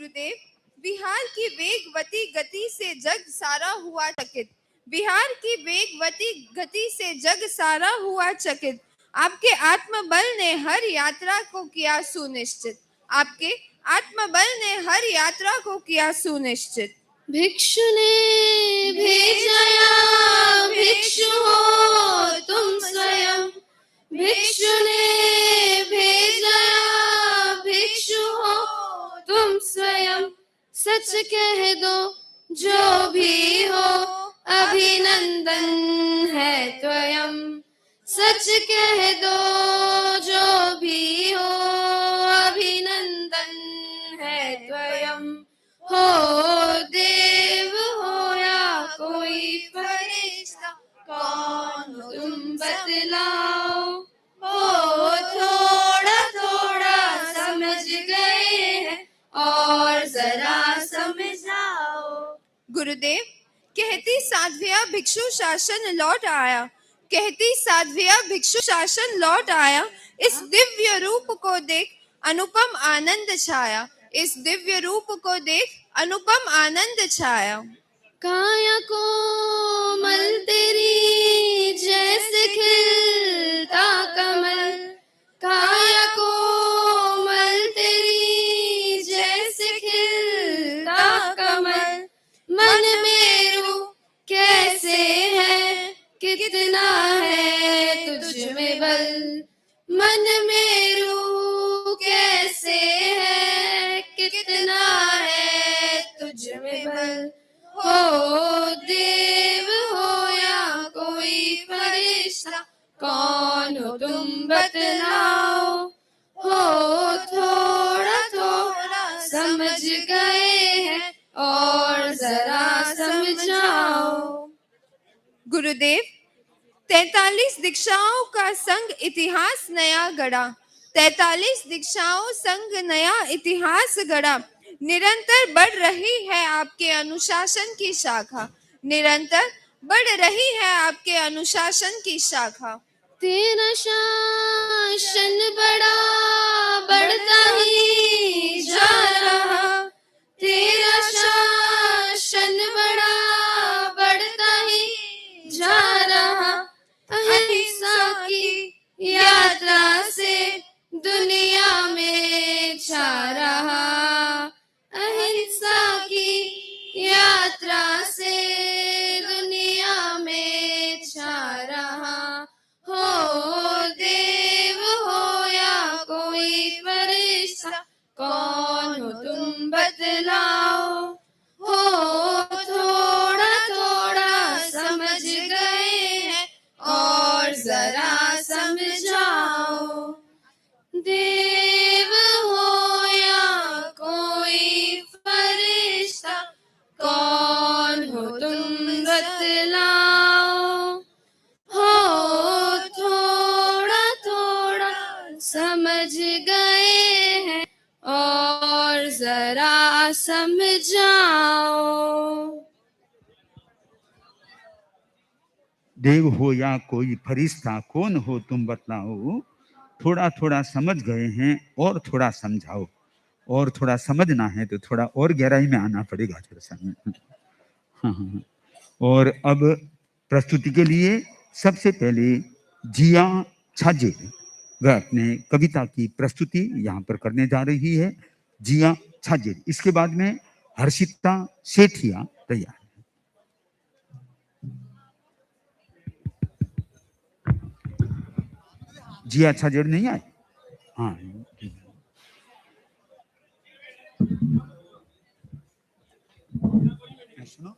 गुरुदेव, बिहार की वेगवती गति से जग सारा हुआ चकित। बिहार की वेगवती गति से जग सारा हुआ चकित। आपके आत्मबल ने हर यात्रा को किया सुनिश्चित। आपके आत्मबल ने हर यात्रा को किया सुनिश्चित। भिक्षु ने भेजाया भिक्षु हो तुम स्वयं। भिक्षु ने भेजाया भिक्षु हो तुम स्वयं। सच कह दो जो भी हो अभिनंदन है त्वयं। सच कह दो जो भी हो अभिनंदन है त्वयं। हो देव हो या कोई फरिश्ता, कौन हो तुम बतलाओ। हो थोड़ा थोड़ा समझ गए हैं और जरा समझाओ। गुरुदेव, कहती साध्विया भिक्षु शासन लौट आया। कहती साध्विया भिक्षु शासन लौट आया। इस दिव्य रूप को देख अनुपम आनंद छाया। इस दिव्य रूप को देख अनुपम आनंद छाया। काया कोमल तेरी जैसे खिलता कमल। काया कोमल तेरी जैसे खिलता कमल। मन मेरू कैसे है कितना है तुझ में बल। मन मेरू कैसे है कितना है तुझ में बल। हो देव हो या कोई फरिश्ता, कौन हो तुम बतलाओ। हो थोड़ा थोड़ा समझ गए हैं और जरा समझाओ। गुरुदेव, 43 दीक्षाओं का संग इतिहास नया गढ़ा। 43 दीक्षाओं संग नया इतिहास गढ़ा। निरंतर बढ़ रही है आपके अनुशासन की शाखा। निरंतर बढ़ रही है आपके अनुशासन की शाखा। तेरा शासन बड़ा बढ़ता ही जा रहा। तेरा शासन बड़ा बढ़ता ही जा रहा। अहिंसा की यात्रा से दुनिया में छा रहा। अहिंसा की यात्रा से दुनिया में छा रहा। हो देव हो या कोई फरिश्ता, कौन हो तुम बतलाओ। हो थोड़ा थोड़ा समझ गए हैं और जरा समझाओ। देव हो या कोई फरिश्ता, कौन हो तुम बतलाओ। हो थोड़ा थोड़ा समझ गए हैं और जरा समझाओ। देव हो या कोई फरिश्ता, कौन हो तुम बतलाओ। थोड़ा थोड़ा समझ गए हैं और थोड़ा समझाओ। और थोड़ा समझना है तो थोड़ा और गहराई में आना पड़ेगा थोड़ा सा। हाँ। और अब प्रस्तुति के लिए सबसे पहले जिया छाजे वह अपने कविता की प्रस्तुति यहाँ पर करने जा रही है। जिया छाजे। इसके बाद में हर्षिता सेठिया तैयार। जिया छाजेड़ नहीं आए। हाँ, सुनो।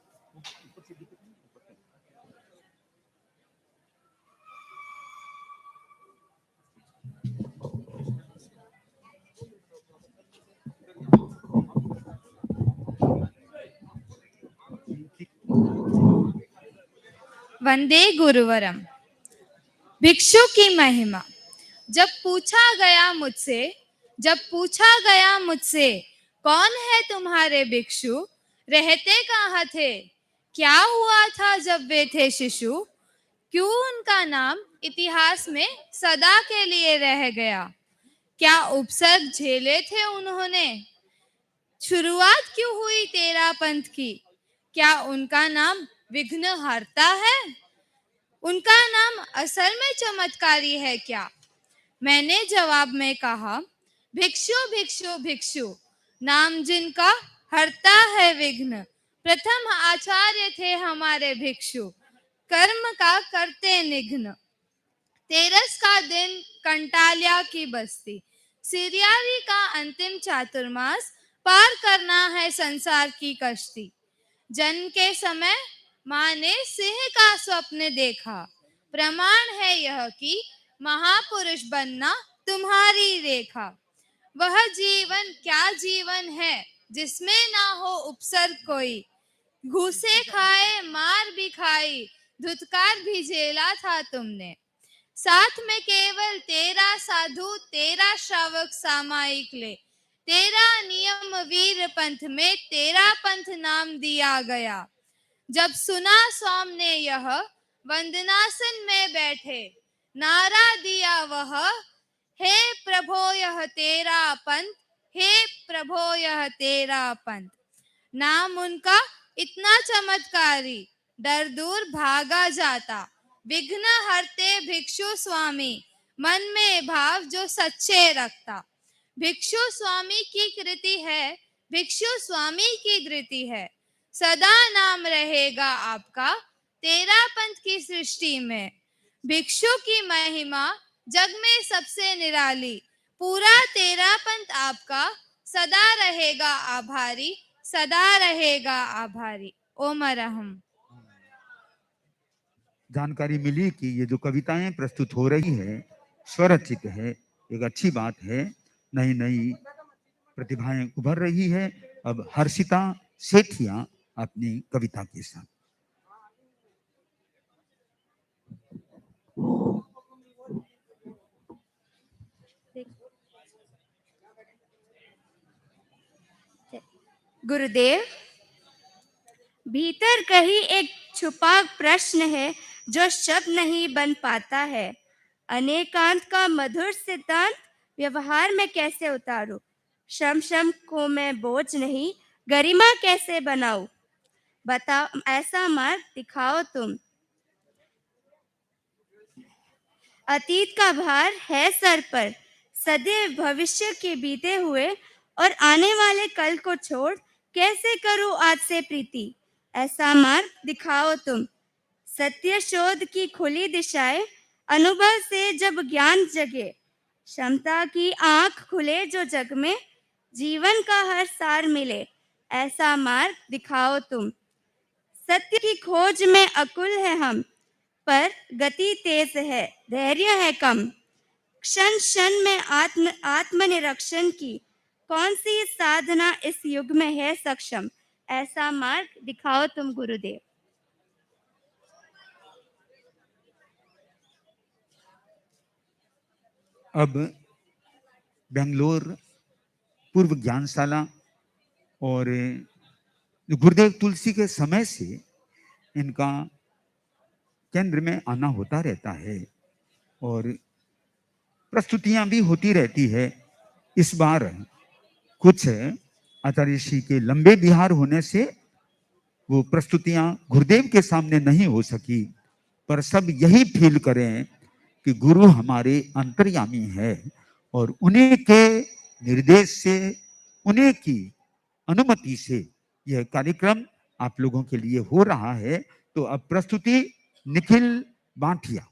वंदे गुरुवरम। भिक्षु की महिमा। जब पूछा गया मुझसे कौन है तुम्हारे भिक्षु, रहते कहाँ थे, क्या हुआ था जब वे थे शिशु, क्यों उनका नाम इतिहास में सदा के लिए रह गया, क्या उपसर्ग झेले थे उन्होंने, शुरुआत क्यों हुई तेरा पंथ की, क्या उनका नाम विघ्नहर्ता है? उनका नाम असल में चमत्कारी है क्या? मैंने जवाब में कहा, भिक्षु भिक्षु भिक्षु, नाम जिनका हरता है विघ्न। प्रथम आचार्य थे हमारे भिक्षु, कर्म का करते निघ्न। तेरस का दिन कंटालिया की बस्ती, सिरियारी का अंतिम चातुर्मास, पार करना है संसार की कश्ती। जन्म के समय माँ ने सिंह का स्वप्न देखा, प्रमाण है यह कि महापुरुष बनना तुम्हारी रेखा। वह जीवन क्या जीवन है जिसमें ना हो उपसर्ग कोई, घूसे खाए मार भी खाई, धुतकार भी झेला था तुमने। साथ में केवल तेरा साधु तेरा श्रावक सामायिक ले, तेरा नियम वीर पंथ में तेरा पंथ नाम दिया गया। जब सुना स्वाम ने यह, वंदनासन में बैठे, नारा दिया वह, हे प्रभो यह तेरा पंथ, हे प्रभो यह तेरा पंथ। नाम उनका इतना चमत्कारी, डर दूर भागा जाता। विघ्न हरते भिक्षु स्वामी, मन में भाव जो सच्चे रखता। भिक्षु स्वामी की कृति है, भिक्षु स्वामी की कृति है, सदा नाम रहेगा आपका तेरा पंथ की सृष्टि में। भिक्षु की महिमा जग में सबसे निराली, पूरा तेरा पंथ आपका सदा रहेगा आभारी, सदा रहेगा आभारी। ओम अरहम। जानकारी मिली कि ये जो कविताएं प्रस्तुत हो रही है स्वरचित है, एक अच्छी बात है। नई नई प्रतिभाएं उभर रही है। अब हर्षिता सेठिया अपनी कविता के साथ। गुरुदेव, भीतर कहीं एक छुपा प्रश्न है जो शब्द नहीं बन पाता है। अनेकांत का मधुर सिद्धांत व्यवहार में कैसे उतारूं? शम शम को मैं बोझ नहीं, गरिमा कैसे बनाऊं? बताओ, ऐसा मार्ग दिखाओ तुम। अतीत का भार है सर पर, सदैव भविष्य के बीते हुए और आने वाले कल को छोड़ कैसे करूं आज से प्रीति? ऐसा मार्ग दिखाओ तुम। सत्य शोध की खुली दिशाएं, अनुभव से जब ज्ञान जगे, क्षमता की आंख खुले जो जग में, जीवन का हर सार मिले, ऐसा मार्ग दिखाओ तुम। सत्य की खोज में अकुल है हम, पर गति तेज है, धैर्य है कम। क्षण क्षण में आत्मनिरीक्षण की कौन सी साधना इस युग में है सक्षम? ऐसा मार्ग दिखाओ तुम गुरुदेव। अब बेंगलोर पूर्व ज्ञानशाला और गुरुदेव तुलसी के समय से इनका केंद्र में आना होता रहता है और प्रस्तुतियां भी होती रहती है। इस बार कुछ आचार्य श्री के लंबे बिहार होने से वो प्रस्तुतियां गुरुदेव के सामने नहीं हो सकी, पर सब यही फील करें कि गुरु हमारे अंतर्यामी है और उन्हीं के निर्देश से, उन्हीं की अनुमति से यह कार्यक्रम आप लोगों के लिए हो रहा है। तो अब प्रस्तुति निखिल बांटिया।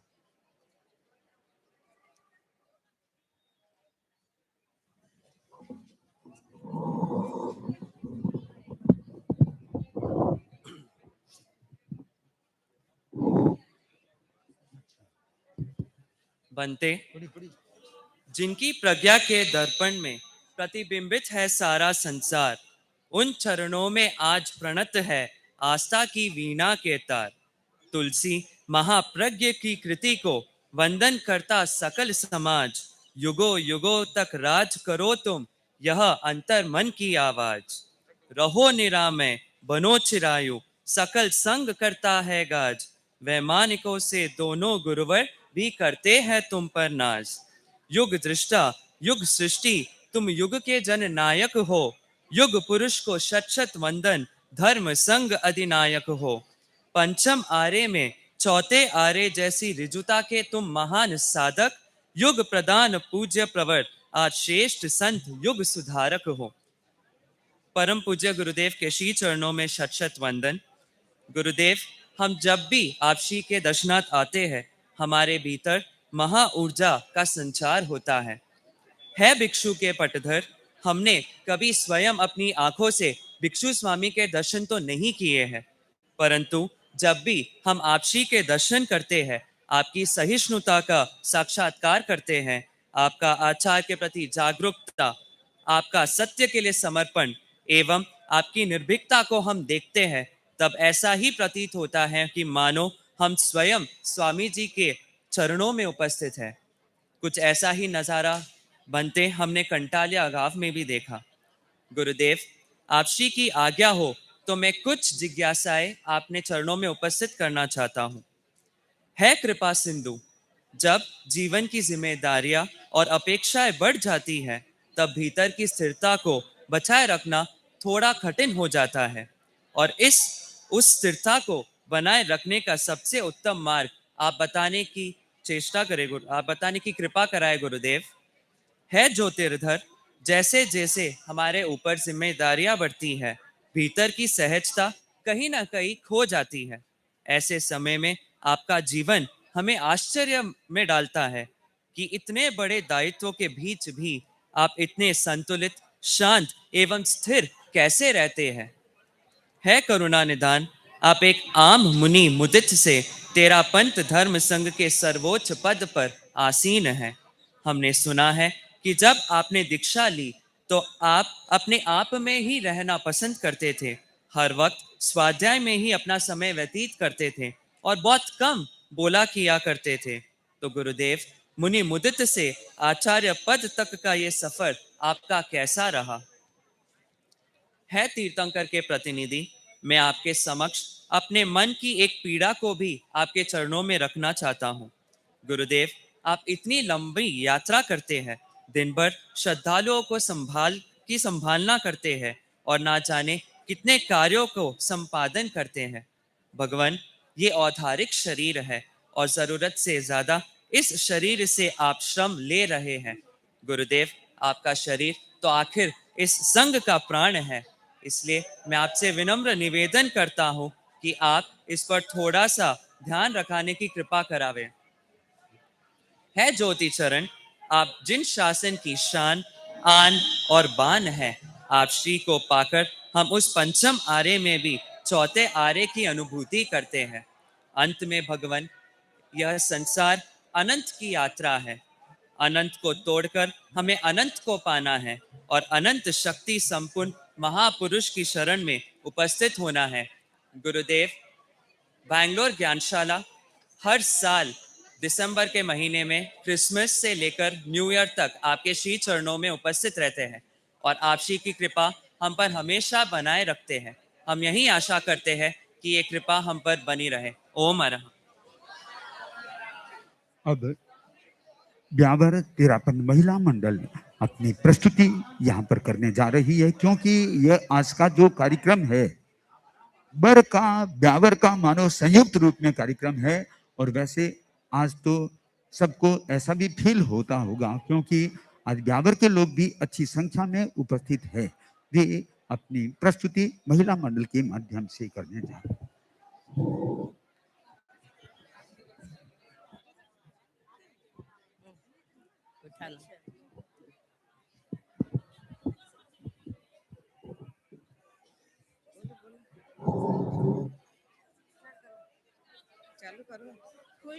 बनते जिनकी प्रज्ञा के दर्पण में प्रतिबिंबित है सारा संसार, उन चरणों में आज प्रणत है आस्था की वीणा के तार। तुलसी महाप्रज्ञ की कृति को वंदन करता सकल समाज, युगों युगों तक राज करो तुम, यह अंतर मन की आवाज। रहो निरामय बनो चिरायु, सकल संग करता है गाज, वैमानिकों से दोनों गुरुवर भी करते हैं तुम पर नाज। युग दृष्टा युग सृष्टि तुम युग के जन नायक हो, युग पुरुष को शत शत वंदन, धर्म संग अधिनायक हो। पंचम आरे में चौथे आरे जैसी ऋजुता के तुम महान साधक, युग प्रदान पूज्य प्रवर, आज श्रेष्ठ संत युग सुधारक हो। परम पूज्य गुरुदेव के श्री चरणों में शत शत वंदन। गुरुदेव, हम जब भी आप श्री के दर्शनार्थ आते हैं, हमारे भीतर महा ऊर्जा का संचार होता है भिक्षु के पटधर, हमने कभी स्वयं अपनी आंखों से भिक्षु स्वामी के दर्शन तो नहीं किए हैं, परंतु जब भी हम आप श्री के दर्शन करते हैं, आपकी सहिष्णुता का साक्षात्कार करते हैं, आपका आचार के प्रति जागरूकता, आपका सत्य के लिए समर्पण एवं आपकी निर्भीकता को हम देखते हैं, तब ऐसा ही प्रतीत होता है कि मानो हम स्वयं स्वामी जी के चरणों में उपस्थित हैं। कुछ ऐसा ही नज़ारा बनते हमने कंटालिया गांव में भी देखा। गुरुदेव, आप श्री की आज्ञा हो तो मैं कुछ जिज्ञासाएं आपने चरणों में उपस्थित करना चाहता हूँ। है कृपा सिंधु, जब जीवन की जिम्मेदारियां और अपेक्षाएं बढ़ जाती हैं, तब भीतर की स्थिरता को बचाए रखना थोड़ा कठिन हो जाता है, और उस स्थिरता को बनाए रखने का सबसे उत्तम मार्ग आप बताने की चेष्टा करें, आप बताने की कृपा कराए गुरुदेव। है ज्योतिर्धर, जैसे जैसे हमारे ऊपर जिम्मेदारियां बढ़ती हैं, भीतर की सहजता कहीं ना कहीं खो जाती है। ऐसे समय में आपका जीवन हमें आश्चर्य में डालता है कि इतने बड़े दायित्वों के बीच भी आप इतने संतुलित, शांत एवं स्थिर कैसे रहते हैं। है करुणा निदान, आप एक आम मुनि मुदित से तेरा पंथ धर्म संघ के सर्वोच्च पद पर आसीन हैं। हमने सुना है कि जब आपने दीक्षा ली तो आप अपने आप में ही रहना पसंद करते थे, हर वक्त स्वाध्याय में ही अपना समय व्यतीत करते थे और बहुत कम बोला किया करते थे। तो गुरुदेव, मुनि मुदित से आचार्य पद तक का ये सफर आपका कैसा रहा। है तीर्थंकर के प्रतिनिधि, मैं आपके समक्ष अपने मन की एक पीड़ा को भी आपके चरणों में रखना चाहता हूँ। गुरुदेव, आप इतनी लंबी यात्रा करते हैं, दिन भर श्रद्धालुओं को संभालना करते हैं और ना जाने कितने कार्यों को संपादन करते हैं। भगवान, ये औधारिक शरीर है और जरूरत से ज्यादा इस शरीर से आप श्रम ले रहे हैं। गुरुदेव, आपका शरीर तो आखिर इस संघ का प्राण है, इसलिए मैं आपसे विनम्र निवेदन करता हूँ कि आप इस पर थोड़ा सा ध्यान रखने की कृपा करावें। है ज्योति चरण, आप जिन शासन की शान, आन और बान है, आप श्री को पाकर हम उस पंचम आरे में भी चौथे आरे की अनुभूति करते हैं। अंत में भगवान, यह संसार अनंत की यात्रा है, अनंत को तोड़कर हमें अनंत को पाना है और अनंत शक्ति संपूर्ण महापुरुष की शरण में उपस्थित होना है। गुरुदेव, बैंगलोर ज्ञानशाला हर साल दिसंबर के महीने में क्रिसमस से लेकर न्यू ईयर तक आपके श्री चरणों में उपस्थित रहते हैं और आप श्री की कृपा हम पर हमेशा बनाए रखते हैं। हम यही आशा करते हैं कि ये कृपा हम पर बनी रहे। ओम अरहम। अब ब्यावर तेरापन महिला मंडल अपनी प्रस्तुति यहाँ पर करने जा रही है, क्योंकि यह आज का जो कार्यक्रम है बर का ब्यावर का मानो संयुक्त रूप में कार्यक्रम है। और वैसे आज तो सबको ऐसा भी फील होता होगा, क्योंकि आज ब्यावर के लोग भी अच्छी संख्या में उपस्थित है। वे अपनी प्रस्तुति महिला मंडल के माध्यम से करने जा रहे हैं।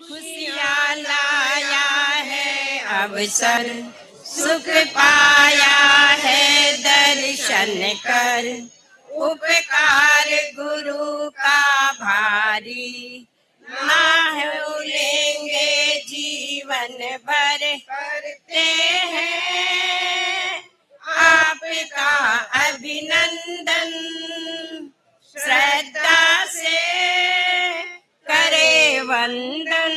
खुशियाँ लाया है अवसर, सुख पाया है दर्शन कर, उपकार गुरु का भारी, ना भूलेंगे जीवन भर, करते हैं आपका अभिनंदन, श्रद्धा से करे वंदन,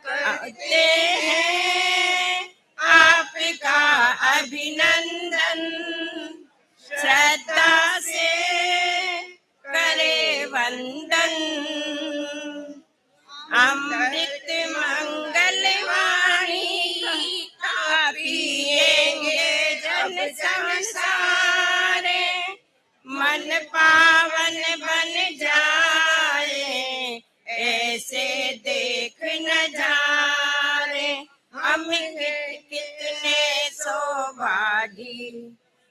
करते हैं आपका अभिनंदन। मन पावन बन जाए, ऐसे देख नजारे। हम कितने सौभागी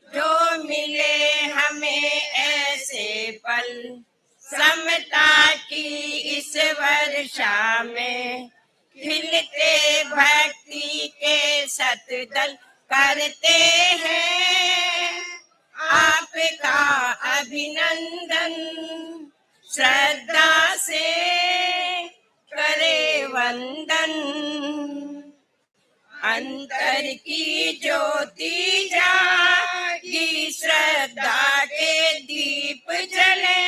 जो मिले हमें ऐसे पल, समता की इस वर्षा में खिलते भक्ति के शतदल करते हैं आपका अभिनंदन, श्रद्धा से करे वंदन। अंतर की ज्योति जागी, श्रद्धा के दीप जले,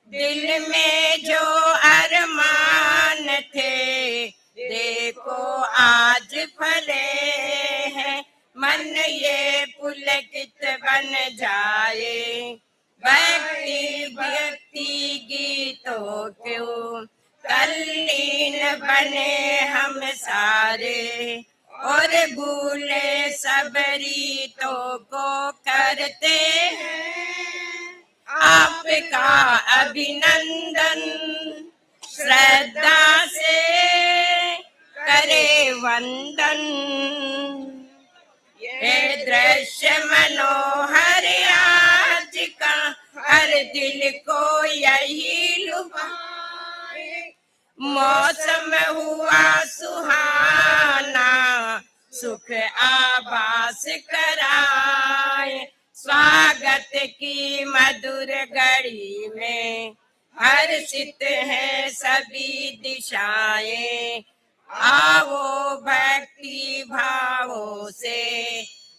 दिल में जो अरमान थे देखो आज फले हैं। मन ये पुलकित बन जाए, भक्ति भक्ति गीतों क्यों तल्लीन बने हम सारे, और भूले सब रीतों को करते हैं आपका अभिनंदन, श्रद्धा से करे वंदन। ये दृश्य मनोहर आज का हर दिल को यही लुभाए, मौसम हुआ सुहाना सुख आभास कराए। स्वागत की मधुर घड़ी में हर्षित है सभी दिशाएं, आओ भक्ति भावों से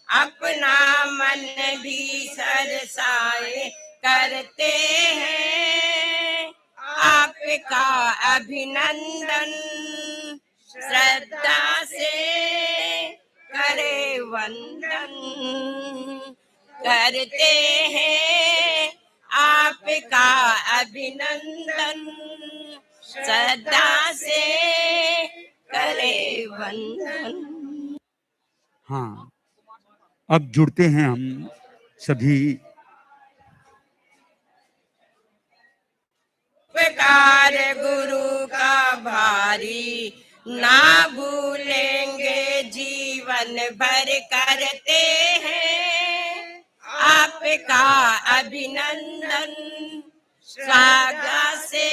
अपना मन भी सरसाए, करते हैं आपका अभिनंदन, श्रद्धा से करे वंदन। करते हैं आपका अभिनंदन, श्रद्धा से करे वंदन। हाँ, अब जुड़ते हैं हम सभी। उपकार गुरु का भारी ना भूलेंगे, जीवन भर करते हैं आपका अभिनंदन, स्वागत से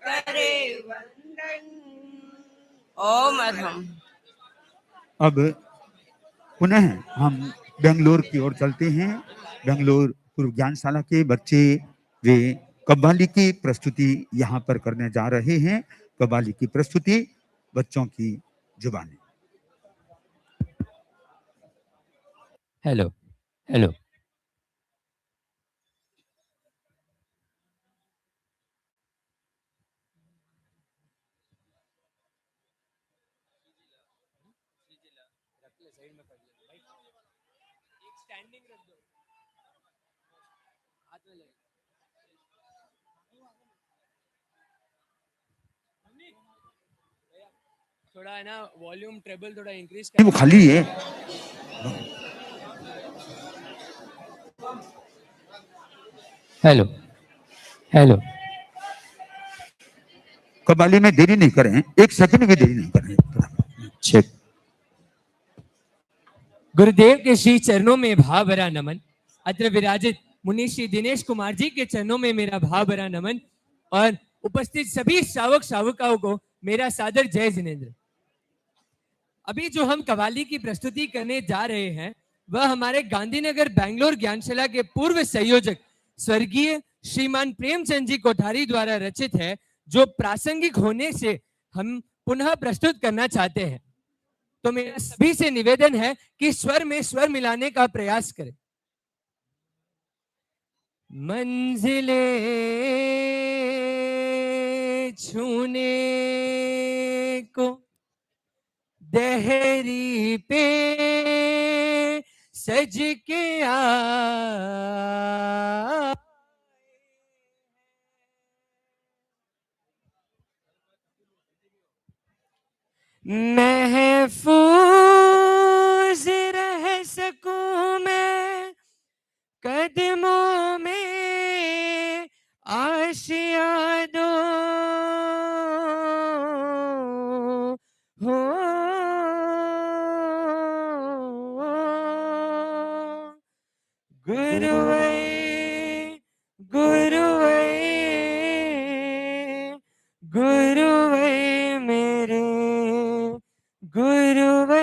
करे वंदन। ओम अधम। अब पुनः हम बेंगलोर की ओर चलते हैं। बेंगलोर पूर्व ज्ञानशाला के बच्चे वे कव्वाली की प्रस्तुति यहाँ पर करने जा रहे हैं। कव्वाली की प्रस्तुति बच्चों की जुबानी। Hello hello. थोड़ा है ना वॉल्यूम ट्रेबल थोड़ा इंक्रीज वो खाली है। Hello hello. कव्वाली में देरी नहीं करें, एक सेकंड भी देरी नहीं करें। चेक। गुरुदेव के श्री चरणों में भाव भरा नमन। अत्र विराजित मुनि श्री दिनेश कुमार जी के चरणों में मेरा भाव भरा नमन, और उपस्थित सभी श्रावक श्राविकाओं को मेरा सादर जय जिनेंद्र। अभी जो हम कव्वाली की प्रस्तुति करने जा रहे हैं वह हमारे गांधीनगर बेंगलोर ज्ञानशाला के पूर्व संयोजक स्वर्गीय श्रीमान प्रेमचंद जी कोठारी द्वारा रचित है, जो प्रासंगिक होने से हम पुनः प्रस्तुत करना चाहते हैं। तो मेरा सभी से निवेदन है कि स्वर में स्वर मिलाने का प्रयास करें। मंजिले छूने को दहरी पे सज के महफूज रह सकूं मैं कदम गुरुवे गुरुवे गुरुवे मेरे गुरुवे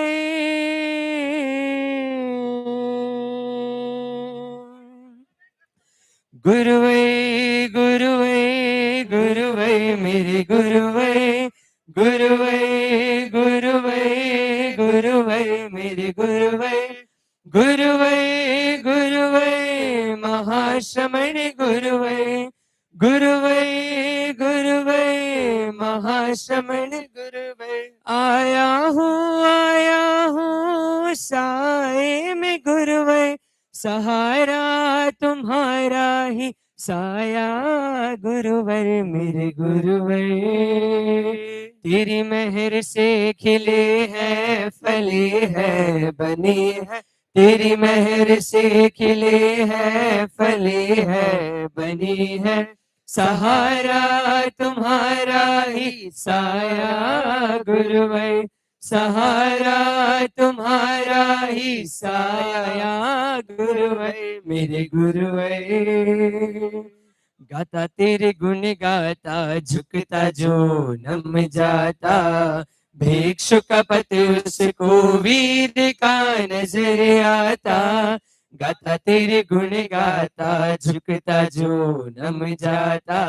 गुरुवे गुरुवे गुरुवे मेरे गुरुवे गुरुवे गुरुवे गुरुवे मेरे गुरुवे गुरुवे गुरुवे महाश्रमण गुरुवे गुरुवे गुरुवे महाश्रमण गुरुवे आया हूँ साए में गुरुवे सहारा तुम्हारा ही साया गुरुवर मेरे गुरुवर तेरी मेहर से खिले हैं फले हैं बने हैं तेरी मेहर से खिले हैं फले हैं बने हैं सहारा तुम्हारा ही साया गुरुवर सहारा तुम्हारा ही साया गुरुवे मेरे गुरुवे गाता तेरे गुण गाता झुकता जो नम जाता भिक्षु का पति उसको वीर का नजर आता गाता तेरे गुण गाता झुकता जो नम जाता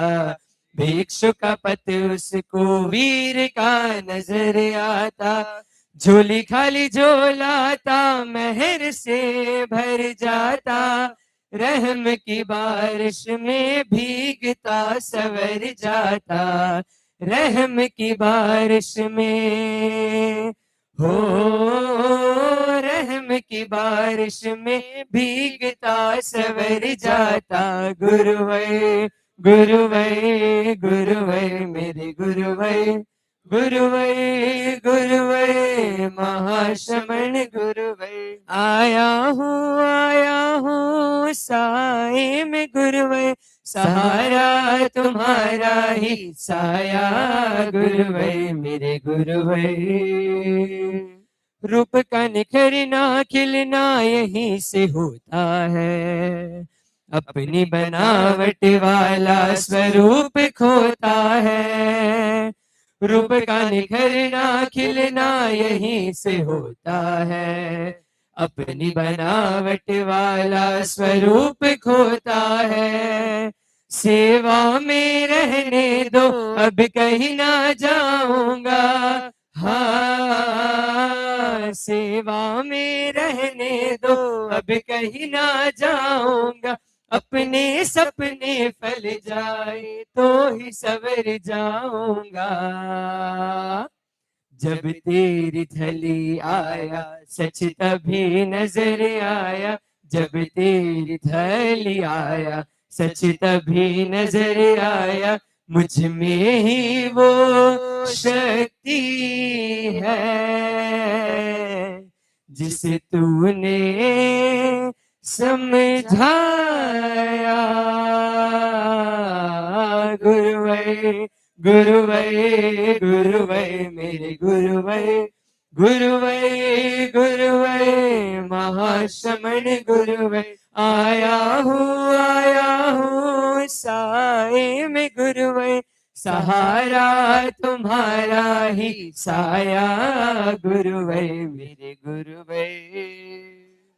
भिक्षु का पति उसको वीर का नजर आता झोली खाली झोलाता मेहर से भर जाता रहम की बारिश में भीगता सवर जाता रहम की बारिश में हो रहम की बारिश में भीगता सवर जाता गुरुवे गुरुवे गुरुवे मेरे गुरुवे गुरुवे गुरुवे महाश्रमण गुरुवे आया हूँ साए में गुरुवे सहारा तुम्हारा ही साया गुरुवे मेरे गुरुवे रूप का निखरना खिलना यहीं से होता है अपनी बनावट वाला स्वरूप खोता है रूप का निखरना खिलना यहीं से होता है अपनी बनावट वाला स्वरूप खोता है सेवा में रहने दो अब कहीं ना जाऊंगा हाँ सेवा में रहने दो अब कहीं ना जाऊंगा अपने सपने फल जाए तो ही सवर जाऊंगा जब तेरी थली आया सच तभी नजर आया जब तेरी थली आया सच तभी नजर आया मुझ में ही वो शक्ति है जिसे तूने समझाया गुरुवे गुरुवे गुरुवे मेरे गुरुवे गुरुवे गुरुवे महाश्रमण गुरुवे आया हूँ साए में गुरुवे सहारा तुम्हारा ही साया गुरुवे मेरे गुरुवे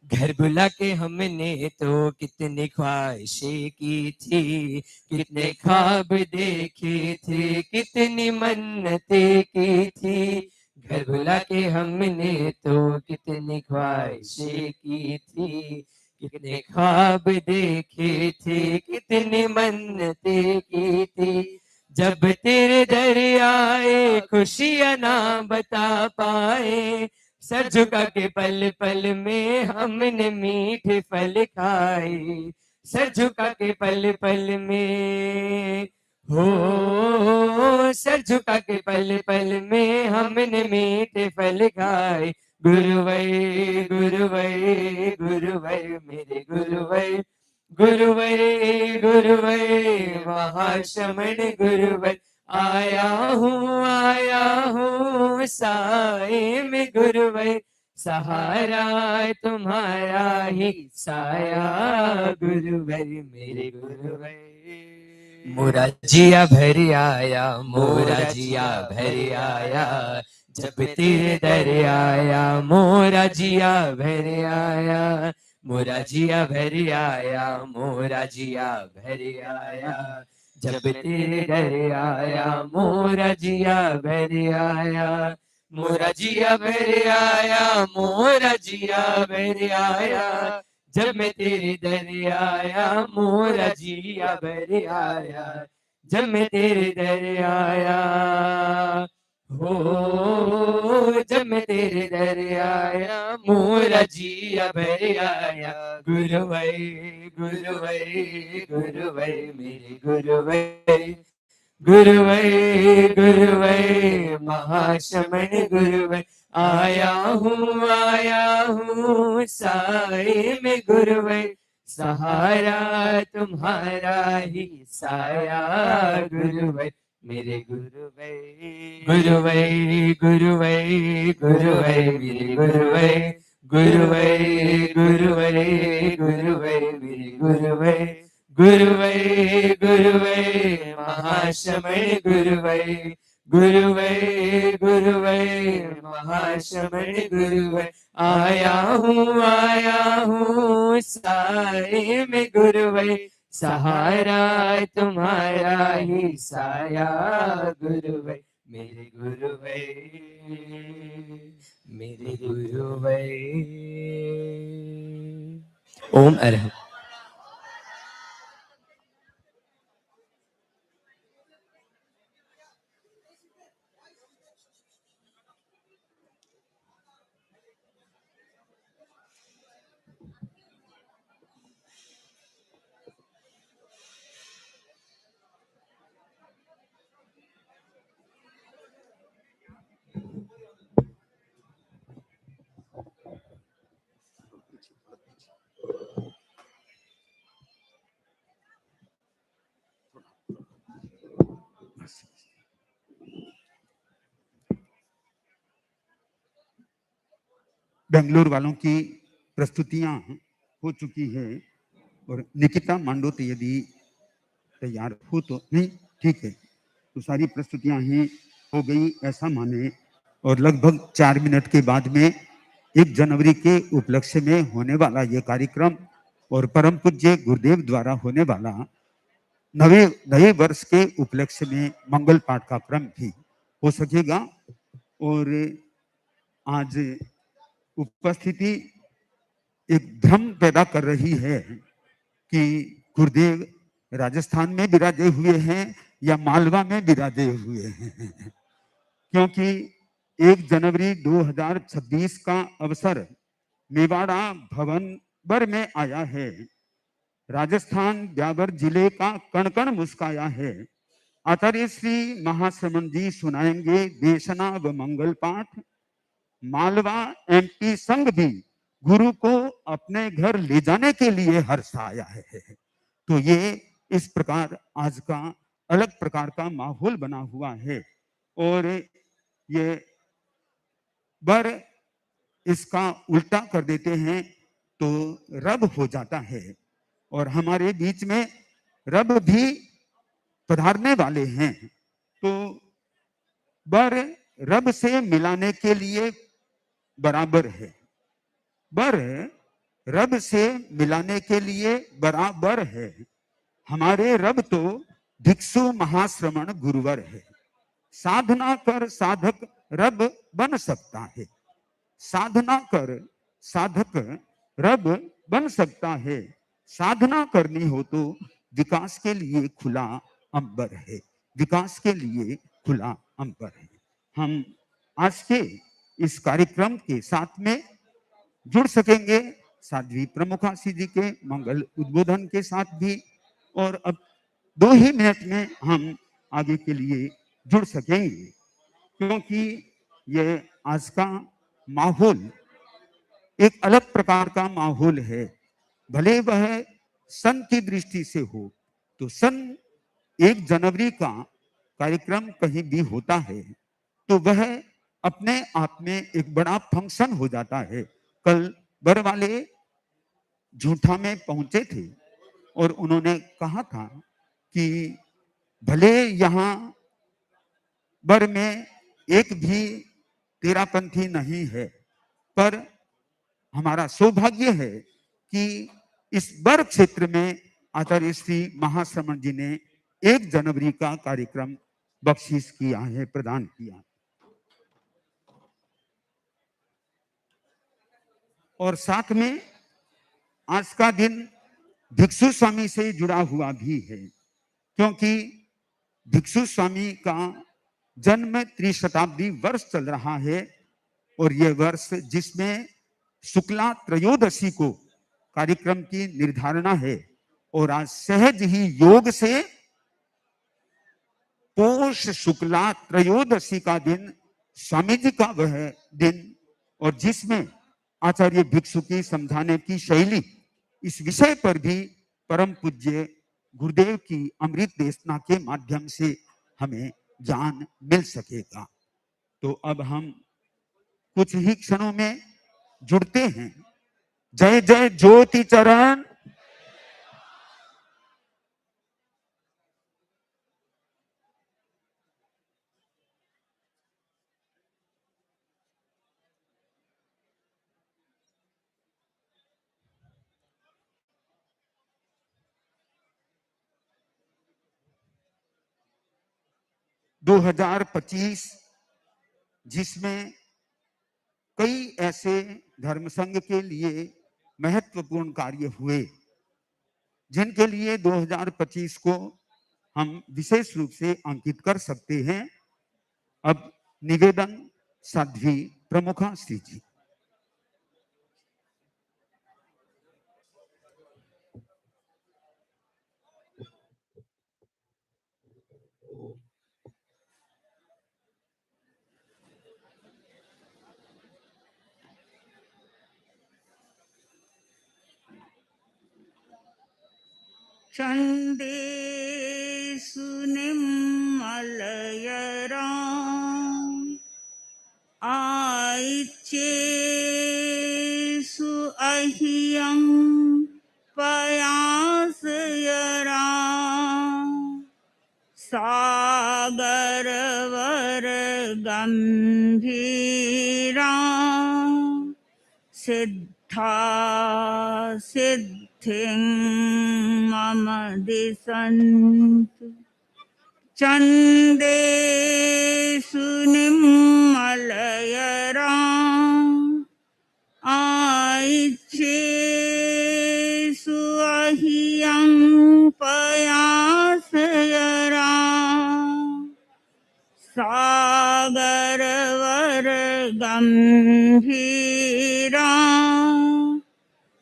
घर बुला के हमने तो कितनी ख्वाहिशें की थी कितने ख्वाब देखे थे कितनी मन्नतें की थी घर बुला के हमने तो कितनी ख्वाहिशें की थी कितने ख्वाब देखे थे कितनी मन्नतें की थी जब तेरे दर आए खुशियां ना बता पाए सर झुका के पल पल में हमने मीठे फल खाए सर झुका के पल पल में हो सर झुका के पल पल में हमने मीठे फल खाए गुरुवे गुरुवे गुरुवे मेरे गुरुवे गुरुवे गुरुवे महाश्रमण गुरुवे आया हूँ साए में गुरुवे सहारा तुम्हारा ही साया गुरुवर मेरे गुरुवर। मोरा जिया भर आया, मोरा जिया भर आया, जब तेरे दर आया, मोरा जिया भर आया, मोरा जिया भर आया, मोरा जिया भर आया, जब तेरे दर आया, मोरा जिया भर आया, मोरा जिया भर आया, मोरा जिया भर आया, जब मैं तेरे दर आया, मोरा जिया भर आया, जब मैं तेरे दर आया, हो जब मैं तेरे दर आया, मोरा जिया भर आया, गुरुवर गुरुवर गुरुवर मेरे गुरुवर, गुरुवर गुरुवर महाशमन गुरुवर, आया हूँ साए में गुरुवर, सहारा तुम्हारा ही साया गुरुवर मेरे गुरुवर, गुरुवर गुरुवर गुरुवर मेरे गुरुवर, गुरुवर गुरुवर गुरुवर मेरे गुरुवर, गुरुवर गुरुवर महाशमन गुरुवर, गुरुवर गुरुवर महाशमन गुरुवर, आया हूँ साए में गुरुवर, सहारा तुम्हारा ही साया गुरुवर मेरे गुरुवर, मेरे गुरुवर। ओम अरहत। बेंगलोर वालों की प्रस्तुतियां हो चुकी है और निकिता मांडोत यदि तैयार हो तो नहीं, ठीक है, तो सारी प्रस्तुतियां ही हो गई ऐसा माने। और लगभग 4 मिनट के बाद में 1 जनवरी के उपलक्ष्य में होने वाला ये कार्यक्रम और परम पूज्य गुरुदेव द्वारा होने वाला नए वर्ष के उपलक्ष्य में मंगल पाठ का क्रम भी हो सकेगा। और आज उपस्थिति एक भ्रम पैदा कर रही है कि गुरुदेव राजस्थान में विराजे हुए हैं या मालवा में विराजे हुए हैं, क्योंकि 1 जनवरी 2026 का अवसर मेवाड़ा भवनबर में आया है। राजस्थान ब्यावर जिले का कण कण मुस्काया है। आचार्य श्री महाश्रमण जी सुनाएंगे देशना व मंगल पाठ। मालवा एमपी संघ भी गुरु को अपने घर ले जाने के लिए हर्षाया है। तो ये इस प्रकार आज का अलग प्रकार का माहौल बना हुआ है। और ये बर इसका उल्टा कर देते हैं तो रब हो जाता है। और हमारे बीच में रब भी पधारने वाले हैं, तो बर रब से मिलाने के लिए बराबर है। बर रब से मिलाने के लिए बराबर है। हमारे रब तो भिक्षु महाश्रमण गुरुवर है। साधना कर साधक रब बन सकता है। साधना कर साधक रब बन सकता है। साधना करनी हो तो विकास के लिए खुला अंबर है। विकास के लिए खुला अंबर है। हम आज के इस कार्यक्रम के साथ में जुड़ सकेंगे साध्वी प्रमुखासी जी के मंगल उद्बोधन के साथ भी, और अब 2 ही मिनट में हम आगे के लिए जुड़ सकेंगे, क्योंकि ये आज का माहौल एक अलग प्रकार का माहौल है। भले वह सन की दृष्टि से हो तो सन 1 जनवरी का कार्यक्रम कहीं भी होता है तो वह अपने आप में एक बड़ा फंक्शन हो जाता है। कल बर वाले झूठा में पहुंचे थे और उन्होंने कहा था कि भले यहाँ बर में एक भी तेरापंथी नहीं है, पर हमारा सौभाग्य है कि इस बर क्षेत्र में आचार्य श्री महाश्रमण जी ने 1 जनवरी का कार्यक्रम बख्शीश किया है, प्रदान किया। और साथ में आज का दिन भिक्षु स्वामी से जुड़ा हुआ भी है, क्योंकि भिक्षु स्वामी का जन्म त्रिशताब्दी वर्ष चल रहा है और यह वर्ष जिसमें शुक्ला त्रयोदशी को कार्यक्रम की निर्धारणा है और आज सहज ही योग से पोष शुक्ला त्रयोदशी का दिन स्वामी जी का वह दिन और जिसमें आचार्य भिक्षु की समझाने की शैली, इस विषय पर भी परम पूज्य गुरुदेव की अमृत देशना के माध्यम से हमें ज्ञान मिल सकेगा। तो अब हम कुछ ही क्षणों में जुड़ते हैं। जय जय ज्योति चरण। दो 2025 जिसमें कई ऐसे धर्म संघ के लिए महत्वपूर्ण कार्य हुए, जिनके लिए 2025 को हम विशेष रूप से अंकित कर सकते हैं। अब निवेदन साध्वी प्रमुखा श्री जी। चंदेषु निर्मलयराम आइच्येषु अह्यं पयासयराम सागरवर गंभीराम सिद्धा सिद्धिं मम दिशन्तु चंदेषु निर्मलयराम आइच्येषु अह्यं पयासयराम सागरवर गंभीराम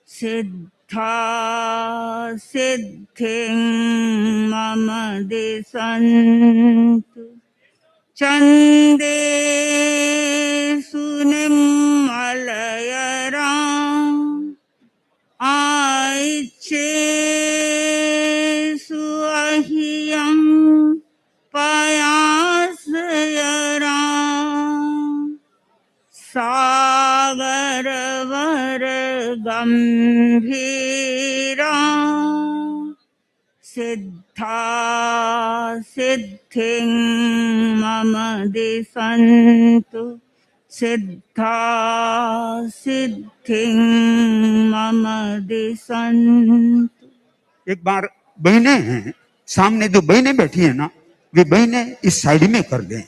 सिद्धा सिद्धिं मम दिशन्तु चंदेषु निर्मलयराम आइच्येषु अह्यं पयासयराम सागरवर गंभीराम सिद्धा सिद्धिं मम दिशन्तु सिद्धा सिद्धिं मम दिशन्तु। एक बार बहनें हैं सामने, जो बहनें बैठी है ना, वे बहनें इस साइड में कर दें।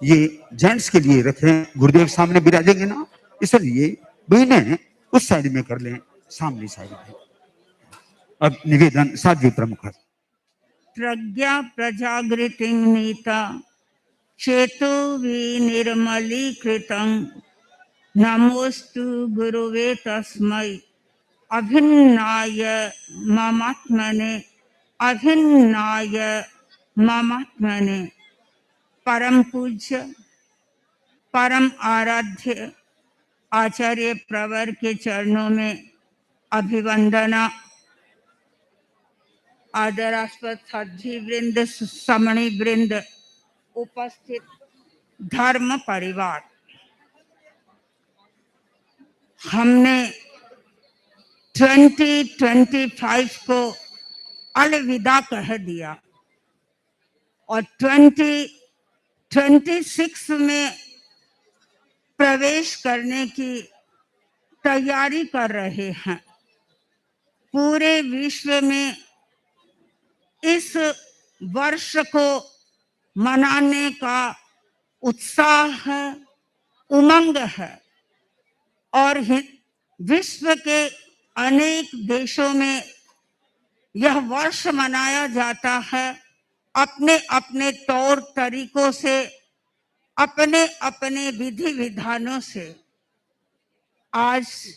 ये जेंट्स के लिए रखें, गुरुदेव सामने विराजेंगे ना, इसलिए बहनें उस साइड में कर लें, सामने साइड में। अब निवेदन साध्वी प्रमुख। प्रज्ञा प्रजागृतिं नीता चेतो विनिर्मलीकृतं नमोस्तु गुरुवे तस्मै अभिन्नाय ममात्मने अभिन्नाय ममात्मने। परम पूज्य परम आराध्य आचार्य प्रवर के चरणों में अभिवंदना। आदरास्पद साध्वी वृंद, समणी वृंद, उपस्थित धर्म परिवार, हमने 2025 को अलविदा कह दिया और 2026 में प्रवेश करने की तैयारी कर रहे हैं। पूरे विश्व में इस वर्ष को मनाने का उत्साह है, उमंग है और विश्व के अनेक देशों में यह वर्ष मनाया जाता है अपने अपने तौर तरीकों से, अपने अपने विधि विधानों से। आज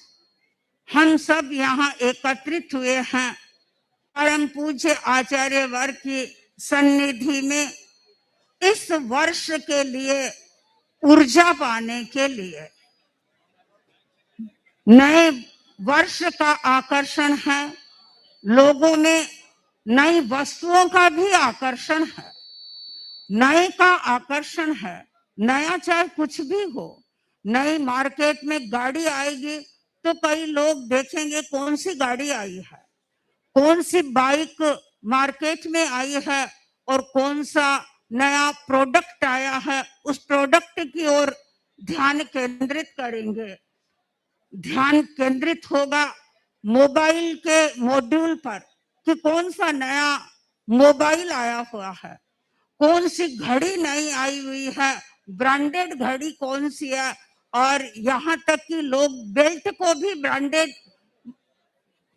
हम सब यहाँ एकत्रित हुए हैं परम पूज्य आचार्य वर्ग की सन्निधि में इस वर्ष के लिए ऊर्जा पाने के लिए। नए वर्ष का आकर्षण है, लोगों में नई वस्तुओं का भी आकर्षण है, नए का आकर्षण है। नया चाहे कुछ भी हो, नई मार्केट में गाड़ी आएगी तो कई लोग देखेंगे कौन सी गाड़ी आई है, कौन सी बाइक मार्केट में आई है और कौन सा नया प्रोडक्ट आया है, उस प्रोडक्ट की ओर ध्यान केंद्रित करेंगे। ध्यान केंद्रित होगा मोबाइल के मॉड्यूल पर कि कौन सा नया मोबाइल आया हुआ है, कौन सी घड़ी नई आई हुई है, ब्रांडेड घड़ी कौन सी है। और यहाँ तक कि लोग बेल्ट को भी ब्रांडेड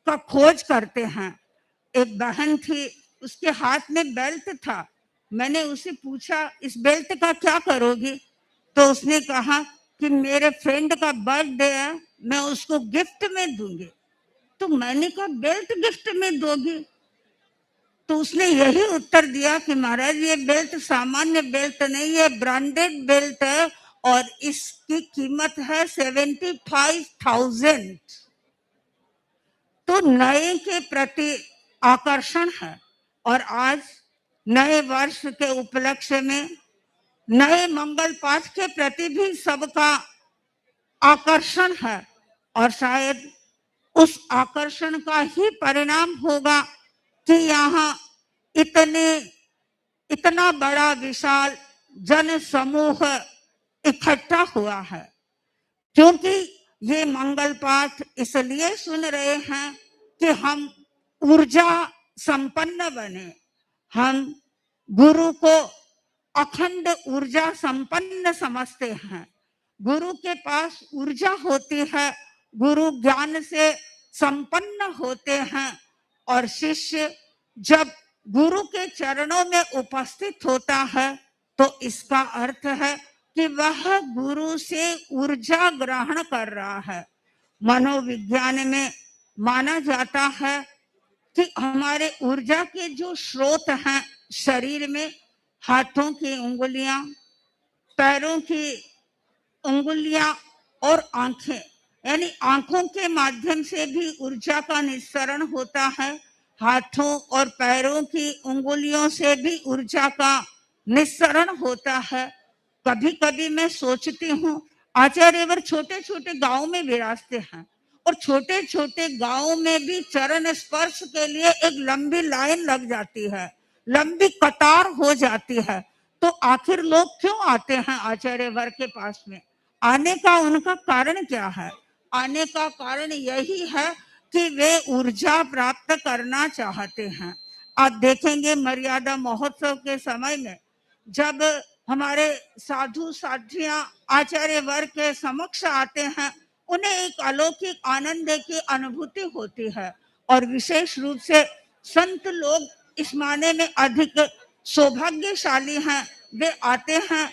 का खोज करते हैं। एक बहन थी, उसके हाथ में बेल्ट था, मैंने उसे पूछा इस बेल्ट का क्या करोगी, तो उसने कहा कि मेरे फ्रेंड का बर्थडे है, मैं उसको गिफ्ट में दूंगी। तो मैंने कहा बेल्ट गिफ्ट में दोगी? तो उसने यही उत्तर दिया कि महाराज ये बेल्ट सामान्य बेल्ट नहीं है, ब्रांडेड बेल्ट है और इसकी कीमत है 75,000। तो नए के प्रति आकर्षण है और आज नए वर्ष के उपलक्ष्य में नए मंगल पाठ के प्रति भी सबका आकर्षण है और शायद उस आकर्षण का ही परिणाम होगा कि यहाँ इतना बड़ा विशाल जन समूह इकट्ठा हुआ है। क्योंकि ये मंगल पाठ इसलिए सुन रहे हैं कि हम ऊर्जा संपन्न बने, हम गुरु को अखंड ऊर्जा संपन्न समझते हैं। गुरु के पास ऊर्जा होती है, गुरु ज्ञान से संपन्न होते हैं और शिष्य जब गुरु के चरणों में उपस्थित होता है तो इसका अर्थ है कि वह गुरु से ऊर्जा ग्रहण कर रहा है। मनोविज्ञान में माना जाता है कि हमारे ऊर्जा के जो स्रोत हैं शरीर में, हाथों की उंगलियां, पैरों की उंगलियां और आंखें, यानी आंखों के माध्यम से भी ऊर्जा का निस्सरण होता है, हाथों और पैरों की उंगलियों से भी ऊर्जा का निस्सरण होता है। कभी कभी मैं सोचती हूँ आचार्यवर छोटे छोटे गांव में विराजते हैं और छोटे छोटे गांव में भी चरण स्पर्श के लिए एक लंबी लाइन लग जाती है, लंबी कतार हो जाती है। तो आखिर लोग क्यों आते हैं आचार्यवर के पास में? आने का उनका कारण क्या है? आने का कारण यही है कि वे ऊर्जा प्राप्त करना चाहते हैं। आप देखेंगे मर्यादा महोत्सव के समय में जब हमारे साधु साधियां आचार्य वर्ग के समक्ष आते हैं, उन्हें एक अलौकिक आनंद की अनुभूति होती है और विशेष रूप से संत लोग इस माने में अधिक सौभाग्यशाली हैं। वे आते हैं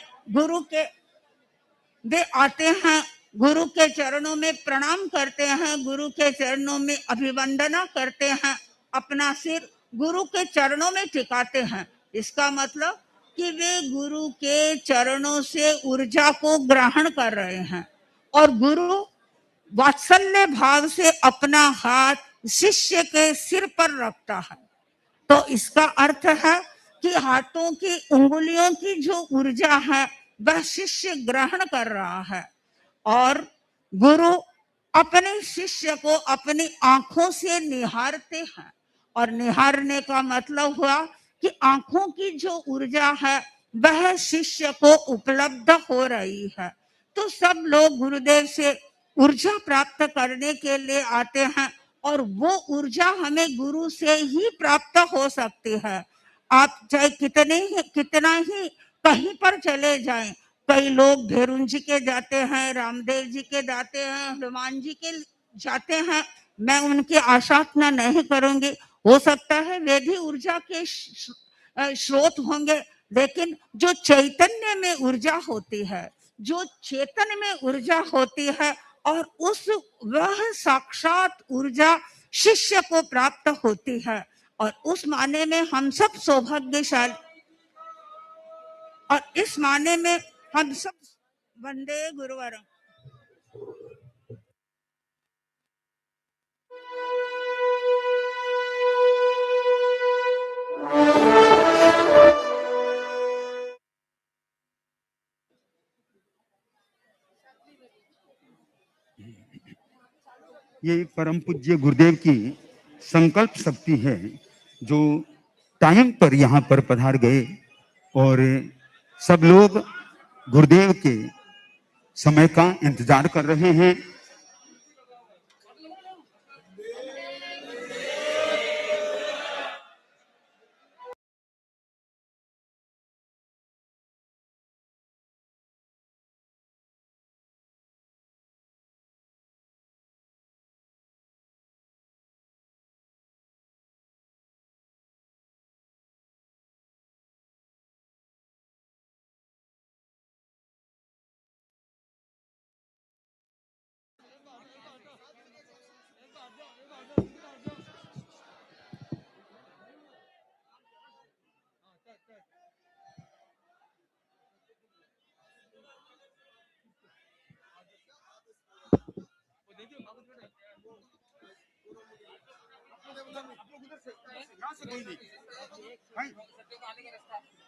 गुरु के चरणों में प्रणाम करते हैं, गुरु के चरणों में अभिवंदना करते हैं, अपना सिर गुरु के चरणों में टिकाते हैं। इसका मतलब कि वे गुरु के चरणों से ऊर्जा को ग्रहण कर रहे हैं और गुरु वात्सल्य भाव से अपना हाथ शिष्य के सिर पर रखता है। तो इसका अर्थ है कि हाथों की उंगलियों की जो ऊर्जा है वह शिष्य ग्रहण कर रहा है और गुरु अपने शिष्य को अपनी आंखों से निहारते हैं। और निहारने का मतलब हुआ कि आंखों की जो ऊर्जा है वह शिष्य को उपलब्ध हो रही है। तो सब लोग गुरुदेव से ऊर्जा प्राप्त करने के लिए आते हैं और वो ऊर्जा हमें गुरु से ही प्राप्त हो सकती है। आप चाहे कितना ही कहीं पर चले जाएं, कई लोग भेरुन जी के जाते हैं, रामदेव जी के जाते हैं, हनुमान जी के जाते हैं। मैं उनकी आशाधना नहीं करूंगी, हो सकता है वे भी ऊर्जा के स्रोत होंगे, लेकिन जो चैतन्य में ऊर्जा होती है, जो चेतन में ऊर्जा होती है, और वह साक्षात ऊर्जा शिष्य को प्राप्त होती है। और उस माने में हम सब सौभाग्यशाली, और इस माने में हम सब वंदे गुरुवर। ये परम पूज्य गुरुदेव की संकल्प शक्ति है जो टाइम पर यहाँ पर पधार गए और सब लोग गुरुदेव के समय का इंतजार कर रहे हैं।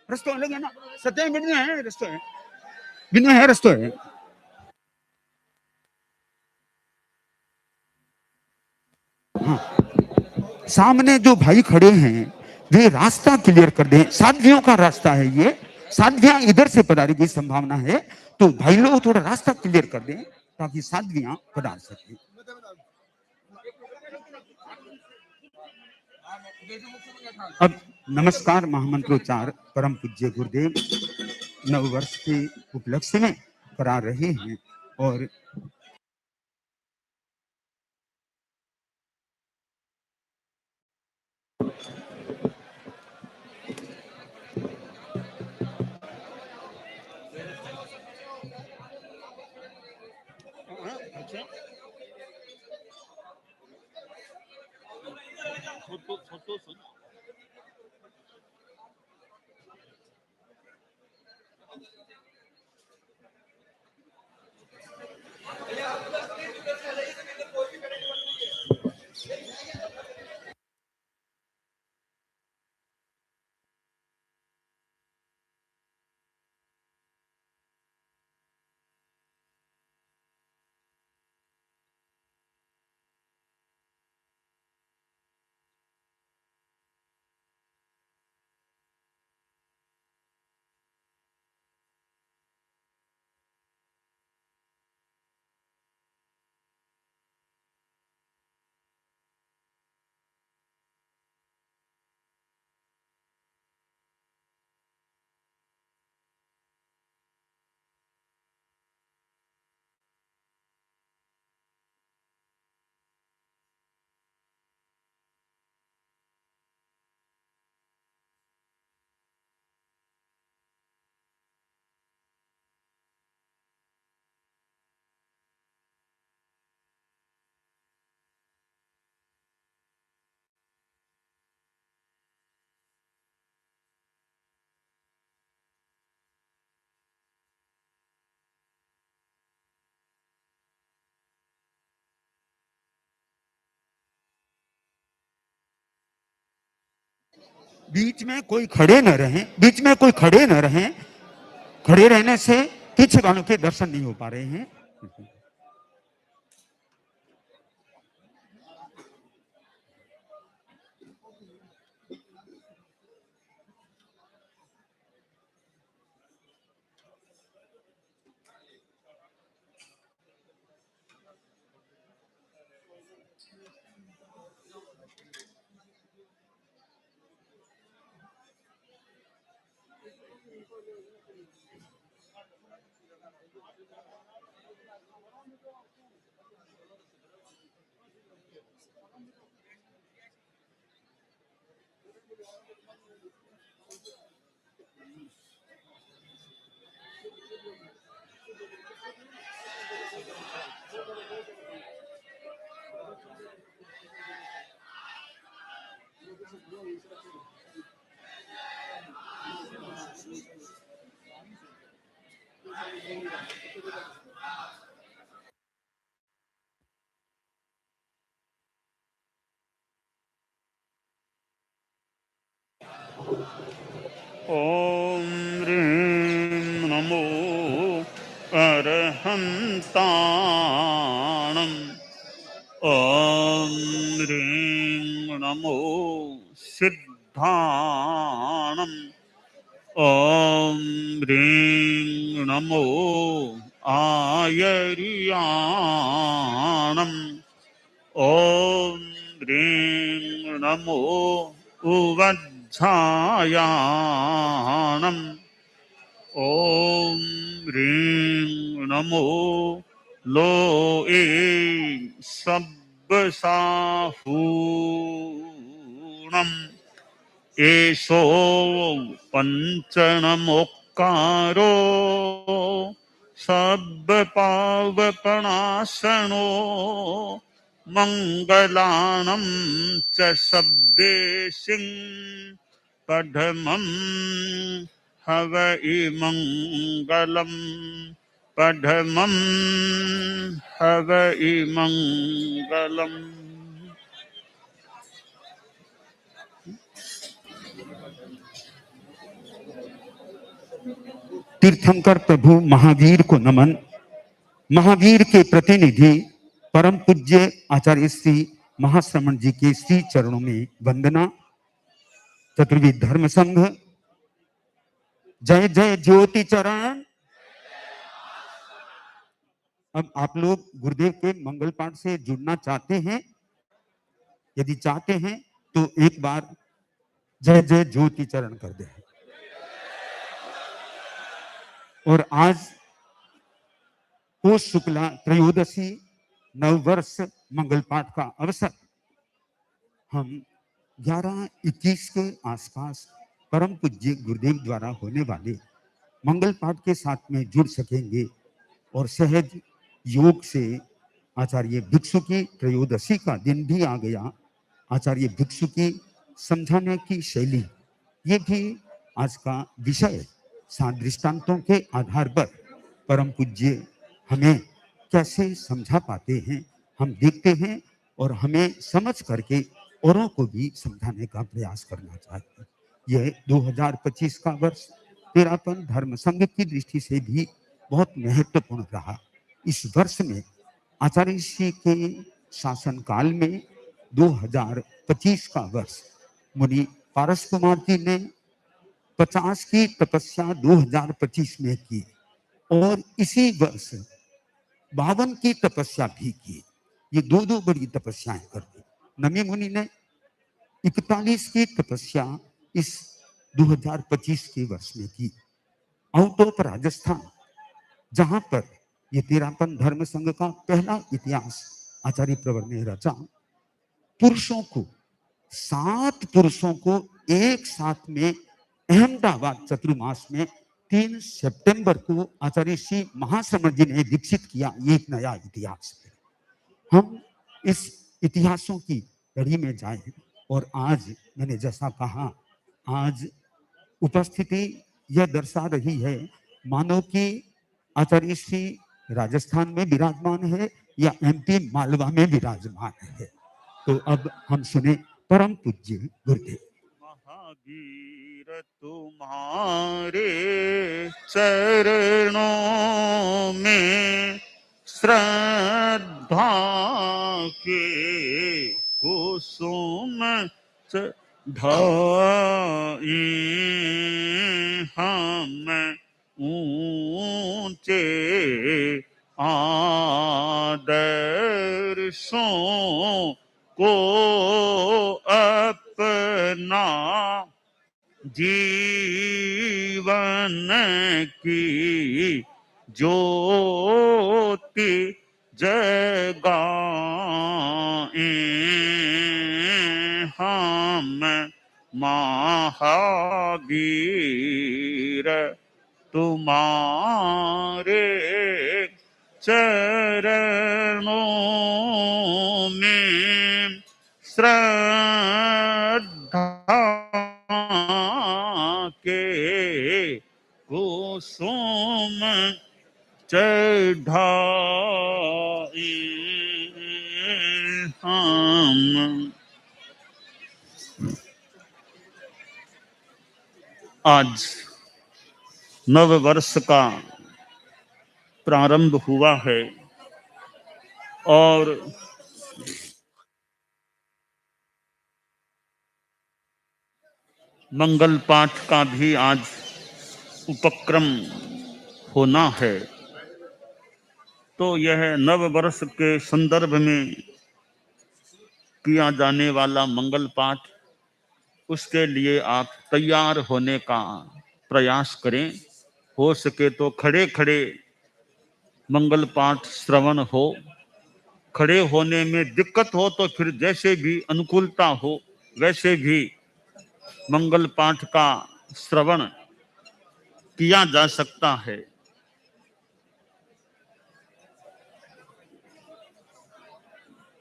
रस्तो अलग है ना, सत्य में है, रस्तो है, बिन में है, रस्तो है। हाँ, सामने जो भाई खड़े हैं वे रास्ता क्लियर कर दें। साध्वियों का रास्ता है ये, साध्वियां इधर से पधारने की संभावना है, तो भाई लोग थोड़ा रास्ता क्लियर कर दें ताकि साध्वियां पधार सकें। अब नमस्कार महामंत्रोच्चार परम पूज्य गुरुदेव नव वर्ष के उपलक्ष्य में करा रहे हैं। और बीच में कोई खड़े न रहे, बीच में कोई खड़े न रहे। खड़े रहने से पीछे वालों के दर्शन नहीं हो पा रहे हैं। ॐ ह्रीं नमो अरहन्ताणम् ॐ ह्रीं नमो सिद्धाणम् ॐ ह्रीं नमो आयर्याणम् ॐ ह्रीं नमो उवज्झायाणम् ॐ ह्रीं नमो लोए सब्बसाहूणम् एषो पञ्चनमोक्कारो सब्बपावपणासनो मङ्गलानं च शब्देशिं पठमं हवै मङ्गलम् पठमं हवै मङ्गलम्। तीर्थंकर प्रभु महावीर को नमन। महावीर के प्रतिनिधि परम पूज्य आचार्य श्री महाश्रमण जी के श्री चरणों में वंदना। चतुर्विध धर्म संघ जय जय ज्योति चरण। अब आप लोग गुरुदेव के मंगल पाठ से जुड़ना चाहते हैं? यदि चाहते हैं तो एक बार जय जय ज्योति चरण कर दें। और आज पोष शुक्ला त्रयोदशी नववर्ष मंगल पाठ का अवसर हम 11:21 के आसपास परम पूज्य गुरुदेव द्वारा होने वाले मंगल पाठ के साथ में जुड़ सकेंगे। और सहज योग से आचार्य भिक्षु की त्रयोदशी का दिन भी आ गया। आचार्य भिक्षु की समझाने की शैली, ये भी आज का विषय। दृष्टांतों के आधार पर परम पूज्य हमें कैसे समझा पाते हैं, हम देखते हैं और हमें समझ करके औरों को भी समझाने का प्रयास करना चाहिए। यह 2025 का वर्ष तेरापन धर्म संघ की दृष्टि से भी बहुत महत्वपूर्ण रहा। इस वर्ष में आचार्य श्री के शासन काल में 2025 का वर्ष मुनि पारस कुमार जी ने 50 की तपस्या 2025 में की और इसी वर्ष 52 की तपस्या भी की। ये दो बड़ी तपस्याएं कर दी। नमी मुनि ने 41 की तपस्या इस 2025 के वर्ष में की। आउट ऑफ राजस्थान, जहां पर ये तेरापन धर्म संघ का पहला इतिहास आचार्य प्रवर ने रचा, पुरुषों को 7 पुरुषों को एक साथ में अहमदाबाद चतुर्मास में 3 सितंबर को आचार्य श्री महाश्रमण जी ने दीक्षित किया। ये एक नया इतिहास है। हम इस इतिहासों की कड़ी में जाएं। और आज मैंने जैसा कहा, आज उपस्थिति यह दर्शा रही है मानो कि आचार्य श्री राजस्थान में विराजमान है या एमपी मालवा में विराजमान है। तो अब हम सुने परम पूज्य गुरुदेव। महावीर तुम्हारे चरणों में श्रद्धा के कुसुम ढाई हम ऊंचे आदर्शों को अपना जीवन जीवन की ज्योति जगाएं हम महावीर तुम्हारे चरणों में श्रद्धा के कुसुम चढ़ाए हम। आज नव वर्ष का प्रारंभ हुआ है और मंगल पाठ का भी आज उपक्रम होना है। तो यह नव वर्ष के संदर्भ में किया जाने वाला मंगल पाठ, उसके लिए आप तैयार होने का प्रयास करें। हो सके तो खड़े खड़े मंगल पाठ श्रवण हो। खड़े होने में दिक्कत हो तो फिर जैसे भी अनुकूलता हो वैसे भी मंगल पाठ का श्रवण किया जा सकता है।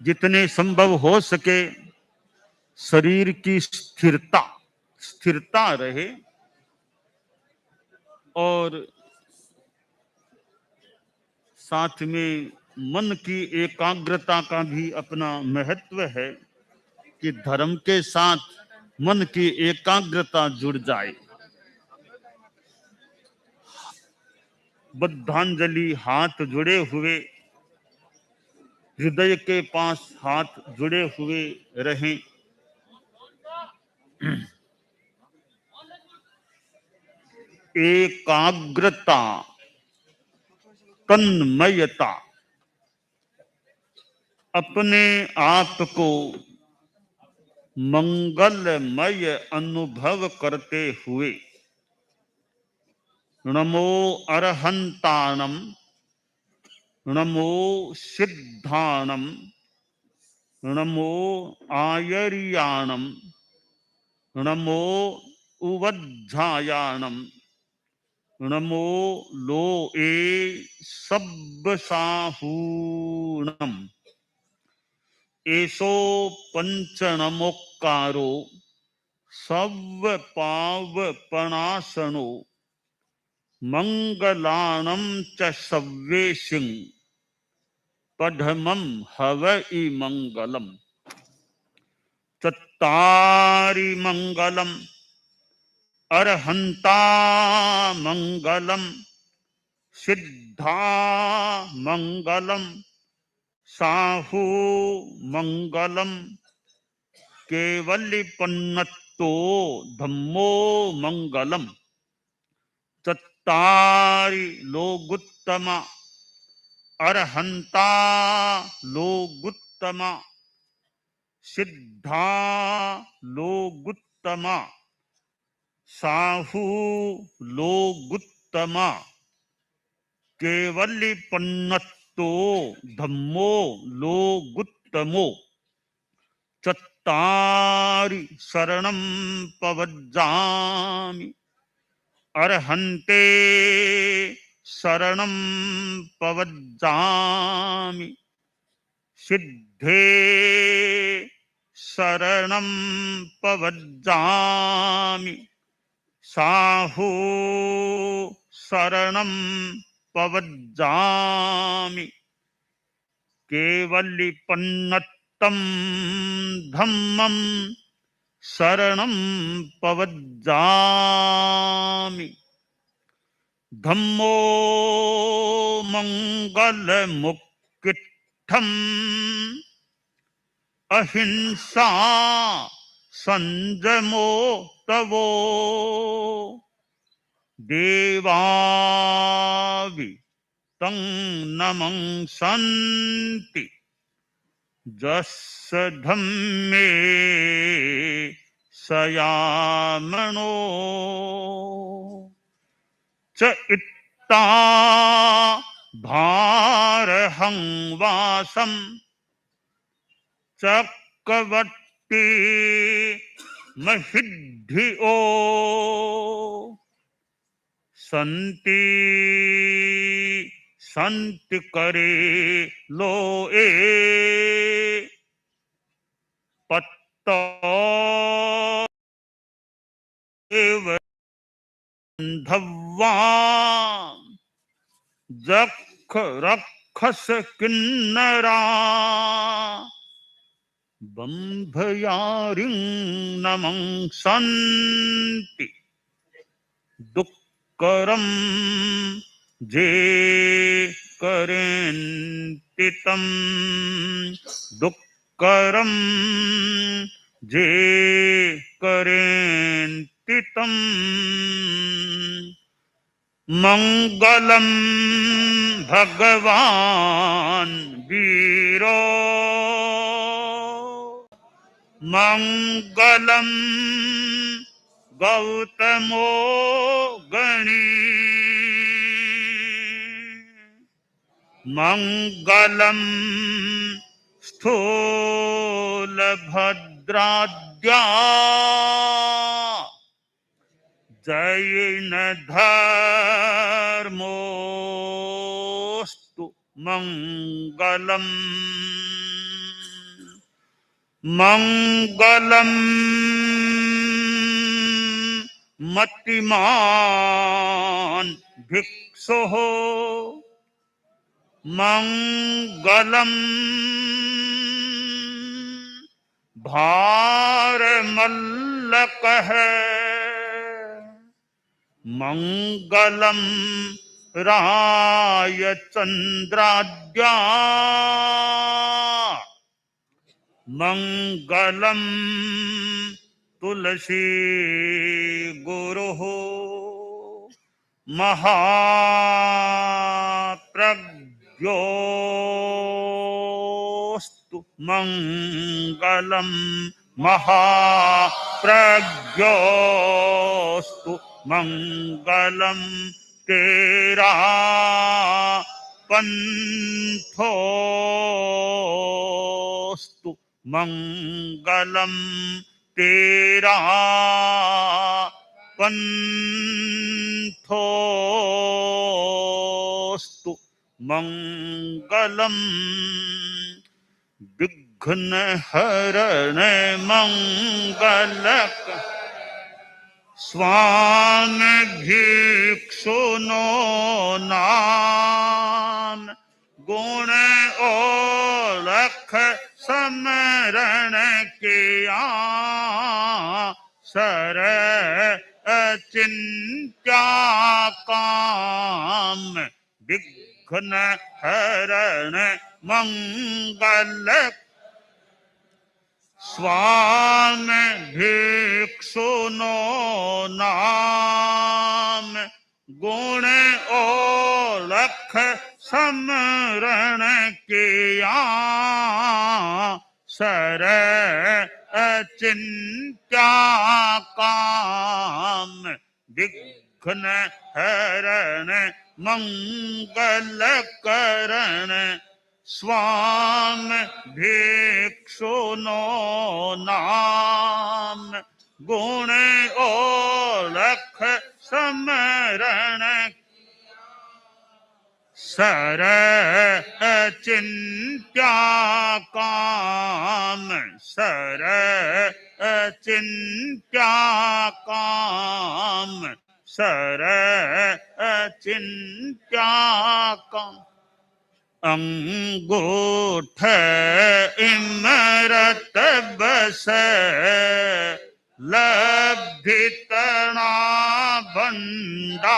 जितने संभव हो सके शरीर की स्थिरता रहे और साथ में मन की एकाग्रता का भी अपना महत्व है कि धर्म के साथ मन की एकाग्रता जुड़ जाए। बद्धांजलि हाथ जुड़े हुए, हृदय के पास हाथ जुड़े हुए रहें। एकाग्रता, तन्मयता, अपने आप को मंगलमय अनुभव करते हुए नमो अरहंताणम, नमो सिद्धाणम, नमो आयर्याणम, नमो उवज्झायाणम, नमो लोए सब्बसाहूणम। एसो पंचनमोक्कारो सव्वपावपणासनो मंगलाणं च सव्वेशिं पढमं हवइ मंगलम। चत्तारि मंगलम अरहंता मंगलम, सिद्धा मंगलम, साहू मंगलम, केवलिपन्नतो धम्मो मंगलम। चत्तारि लोगुत्तमा अरहंता लोगुत्तमा, सिद्धा लोगुत्तमा, साहू लोगुत्तमा, केवलिपन्नतो धम्मो लोगुत्तमो। चत्तारि शरणं पवज्जामि, अरहन्ते शरणं पवज्जामि, सिद्धे शरणं पवज्जामि, साहू शरणं पवज्जामि, केवलिपन्नतं धम्मं शरणं पवज्जामि। धम्मो मंगलमुक्किट्ठम्, अहिंसा संयमो तवो। देवावि तं नमंसन्ति, जस्य धम्मे सयामणो। च इत्ता भारहं वासं चक्रवर्ती महिद्धिओ संति संति करे लोए पत्तो एव धव्वा जख रखस किन्नरा बंभयारिं नमं संति दुक्करम जे करेन्ति तं दुक्करम जे करेन्ति तं मंगलम भगवान वीरो मंगलम गौतमो गणी मंगलम स्थूलभद्राद्या जैन धर्मोस्तु मंगलम मंगलम मतिमान भिक्षुः मंगलम भारमल्लकः मंगलम रायचंद्राद्या मंगलम तुलसी गुरुः महाप्रज्ञोस्तु मंगलम महाप्रज्ञोस्तु मंगलम तेरा पंथोस्तु मंगलम तेरा पंथोस्तु मंगलम विघ्न हरण मंगलक स्वामी भिक्षुनो नाम गुण ओलख समरण किया सर अचिंत्या काम विघ्न हरण मंगलक स्वामी भिक्षुनो नाम गुण ओलख समरण किया सर अचिंत्या काम विघ्न हरण मंगल करण स्वामी भिक्षुनो नाम गुण ओलख समरण सर अचिंत्या काम सर अचिंत्या काम सर अचिंत्या काम अंगूठ इमरत बस लब्धितना भंडार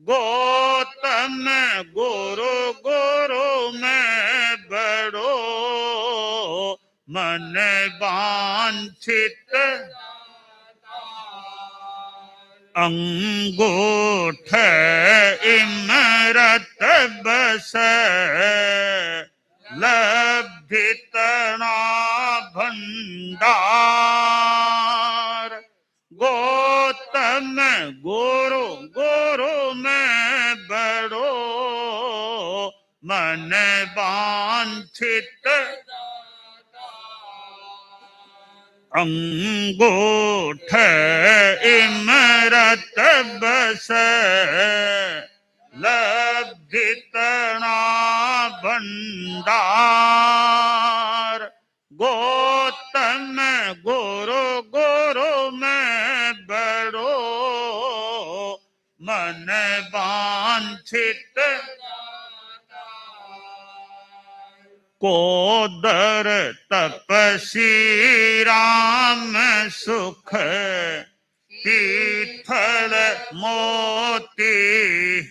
गौतम गुरु गुरु में बड़ो मन वांछित अंगूठ इमरत बस लब्धितना भंडार गौतम मन वांछित अंगूठ इमरत बस लब्धि तना भंडार गौतम गुरु गुरु में बड़ो मन वांछित कोदर तपसी राम सुख तीर्थल मोती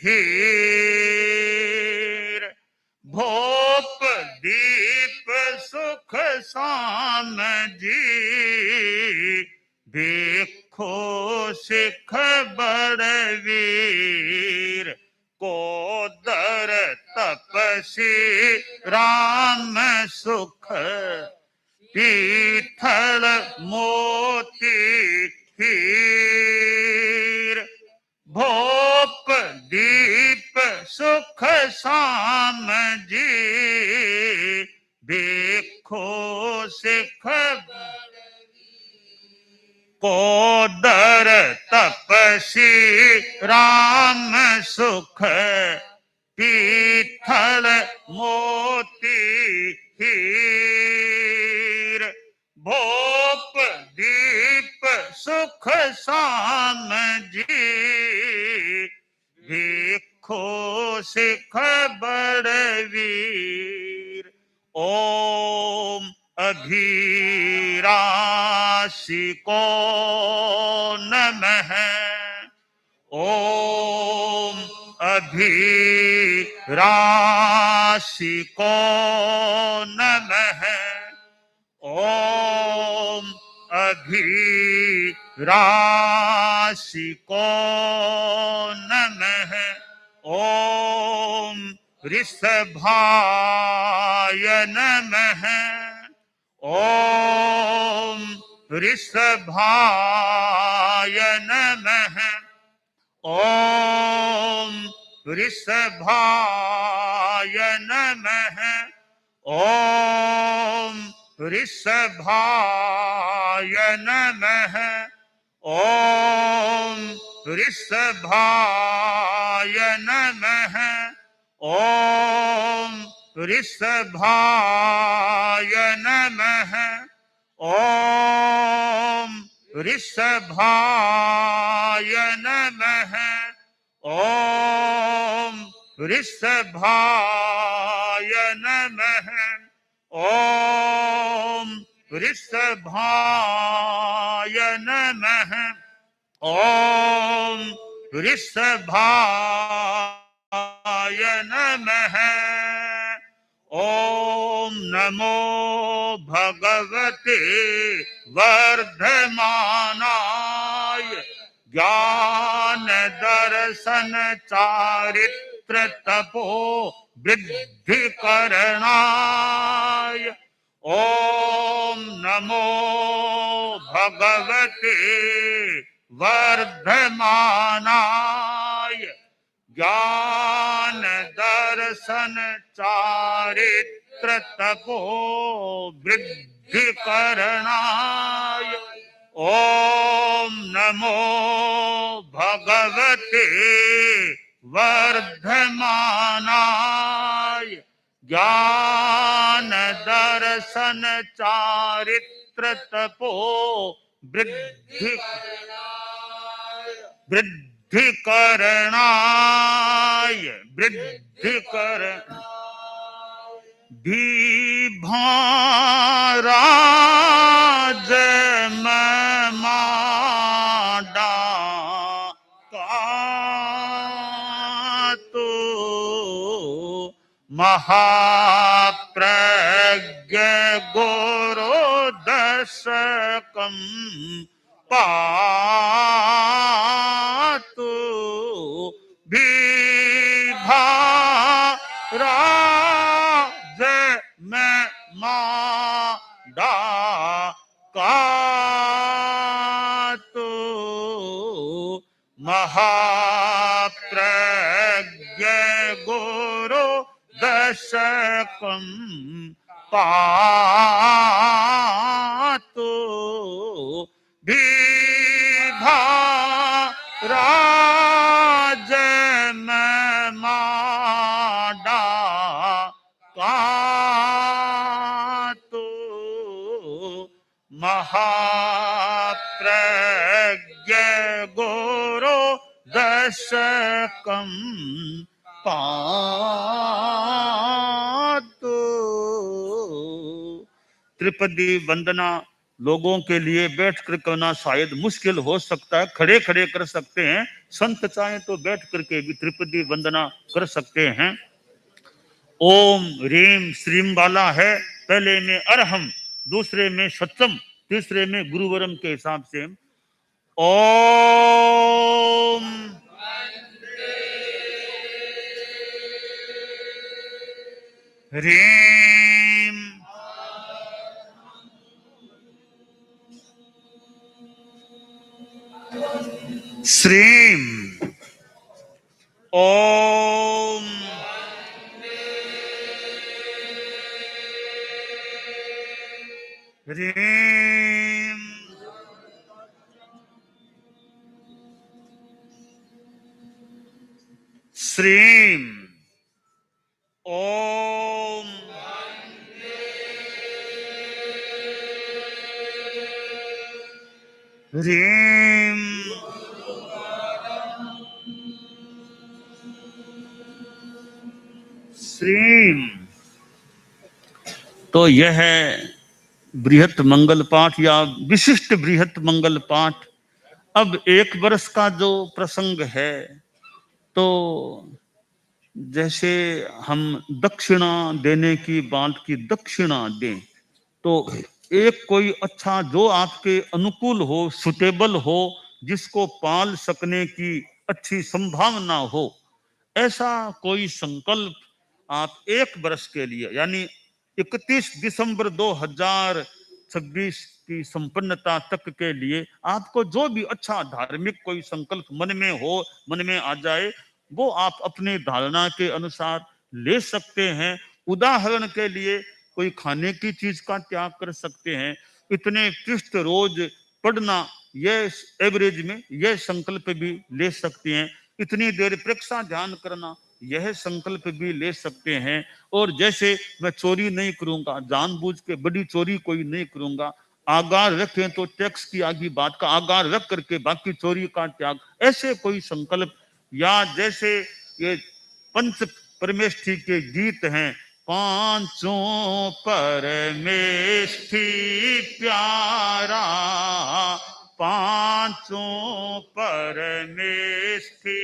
हीर भोप दीप सुख साम जी भिक्षु सिख बड़वीर कोदर तपसी राम सुख तीर्थल मोती हीर भोप दीप सुख साम जी भिक्षु सिख कोदर तपसी राम सुख तीर्थल मोती हीर भोप दीप सुख साम जी भिक्षु सिख बड़वीर ओम अधीराशि को नमः ओम अधीराशि को नमः ओम अधीराशि को नमः ओम ऋषभाय नमः ओम ऋषभाय नमः ओम ऋषभाय नमः ओम ऋषभाय नमः ओम ऋषभाय नमः ओम ऋषभाय नमः ओम ऋषभाय नमः ओम ऋषभाय नमः ओम ऋषभाय नमः ओम ऋषभाय नमः ओम नमो भगवते वर्धमानाय ज्ञान दर्शन चारित्र तपो वृद्धि करणाय ओम नमो भगवते वर्धमानाय ज्ञान दर्शन चारित्र तपो वृद्धि करणाय ओम नमो भगवते वर्धमानाय ज्ञान दर्शन चारित्र तपो वृद्धि करणाय वृद्धि कर धीभाराज माडा का तो महाप्रज्ञ गुरु दशकम पातु विभाराज में माडा का तो महाप्रज्ञ गुरु दशकं पातु विभा राज माडा कातु महाप्रज्ञ गुरु दशकं पातु। त्रिपदी वंदना लोगों के लिए बैठकर करना शायद मुश्किल हो सकता है, खड़े खड़े कर सकते हैं। संत चाहे तो बैठ करके भी त्रिपदी वंदना कर सकते हैं। ओम रीम श्रीम वाला है, पहले में अरहम, दूसरे में सत्यम, तीसरे में गुरुवरम के हिसाब से ओम रीम श्रीम ओम रीम श्रीम ओम रीम श्रीम। तो यह है बृहत मंगल पाठ या विशिष्ट बृहत मंगल पाठ। अब एक वर्ष का जो प्रसंग है, तो जैसे हम दक्षिणा देने की बात की, दक्षिणा दें तो एक कोई अच्छा जो आपके अनुकूल हो, सुटेबल हो, जिसको पाल सकने की अच्छी संभावना हो, ऐसा कोई संकल्प आप एक वर्ष के लिए यानी 31 दिसंबर 2026 की संपन्नता तक के लिए आपको जो भी अच्छा धार्मिक कोई संकल्प मन में हो, मन में आ जाए, वो आप अपने धारणा के अनुसार ले सकते हैं। उदाहरण के लिए कोई खाने की चीज का त्याग कर सकते हैं। इतने पृष्ठ रोज पढ़ना, यह एवरेज में यह संकल्प भी ले सकते हैं। इतनी देर प्रेक्षा ध्यान करना, यह संकल्प भी ले सकते हैं। और जैसे मैं चोरी नहीं करूंगा, जानबूझ के बड़ी चोरी कोई नहीं करूंगा, आगार रखें तो टैक्स की आगे बात का आगार रख करके बाकी चोरी का त्याग, ऐसे कोई संकल्प। या जैसे ये पंच परमेष्ठी के गीत हैं, पांचों परमेष्ठी प्यारा, पांचों परमेष्ठी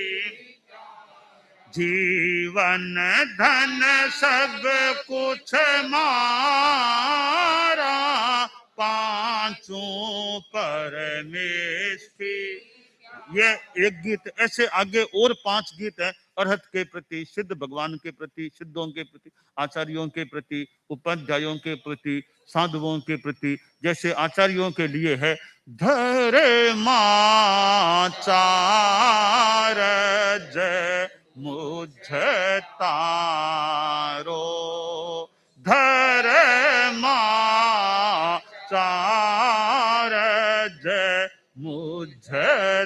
जीवन धन सब कुछ मारा, पांचों परमेष्ठी। ये एक गीत, ऐसे आगे और 5 गीत है अरहत के प्रति, सिद्ध भगवान के प्रति, सिद्धों के प्रति, आचार्यों के प्रति, उपाध्यायों के प्रति, साधुओं के प्रति। जैसे आचार्यों के लिए है, धरे माचार जय मुझ तारो, धरे माचार जय मुझ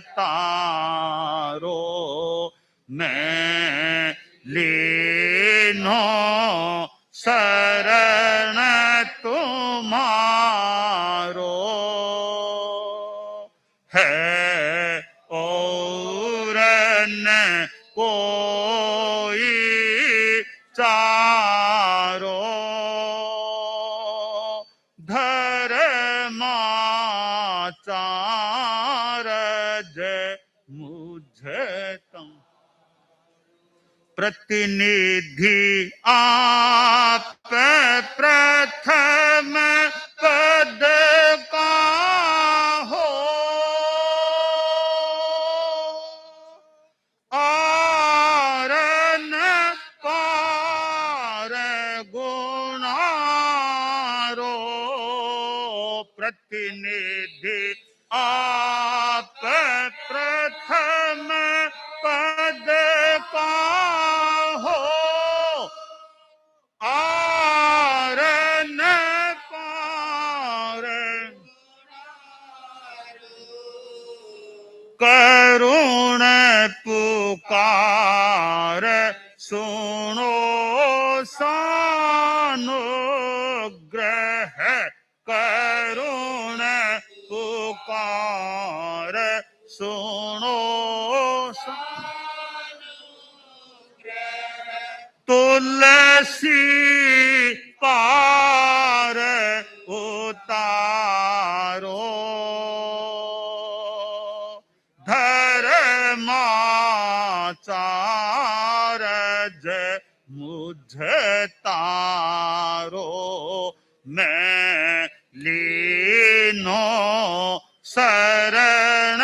तारो, मैं लीनो शरण तुम्हारो, है और न कोई चारो, धर्माचार जय मुझे तुम। प्रतिनिधि आप प्रथम पद का हो, आरन पार गुणारो, प्रतिनिधि आप प्रथम पद का हो, करुण पुकार सुनो सानुग्रह करुण पुकार सुनो तुलसी पार उतारो धर्माचार्य मुझे तारो मैं लीनो शरण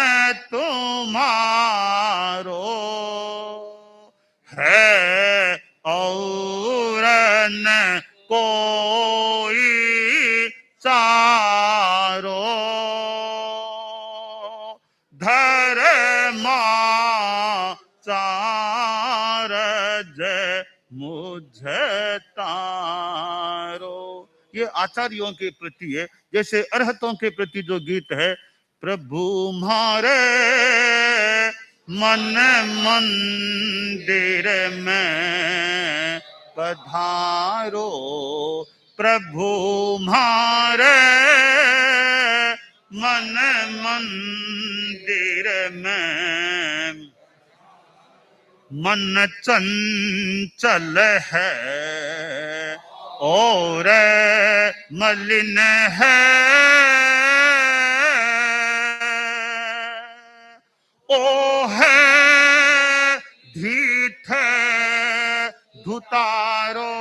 तुम्हारो है और न कोई चारो धर्माचार्य मुझे तारो। ये आचार्यों के प्रति है। जैसे अरहतों के प्रति जो गीत है, प्रभु मारे मन मंदिर में पधारो प्रभु मारे मन मंदिर में मन चंचल है और मलिन है ओ है धीठ धुतारो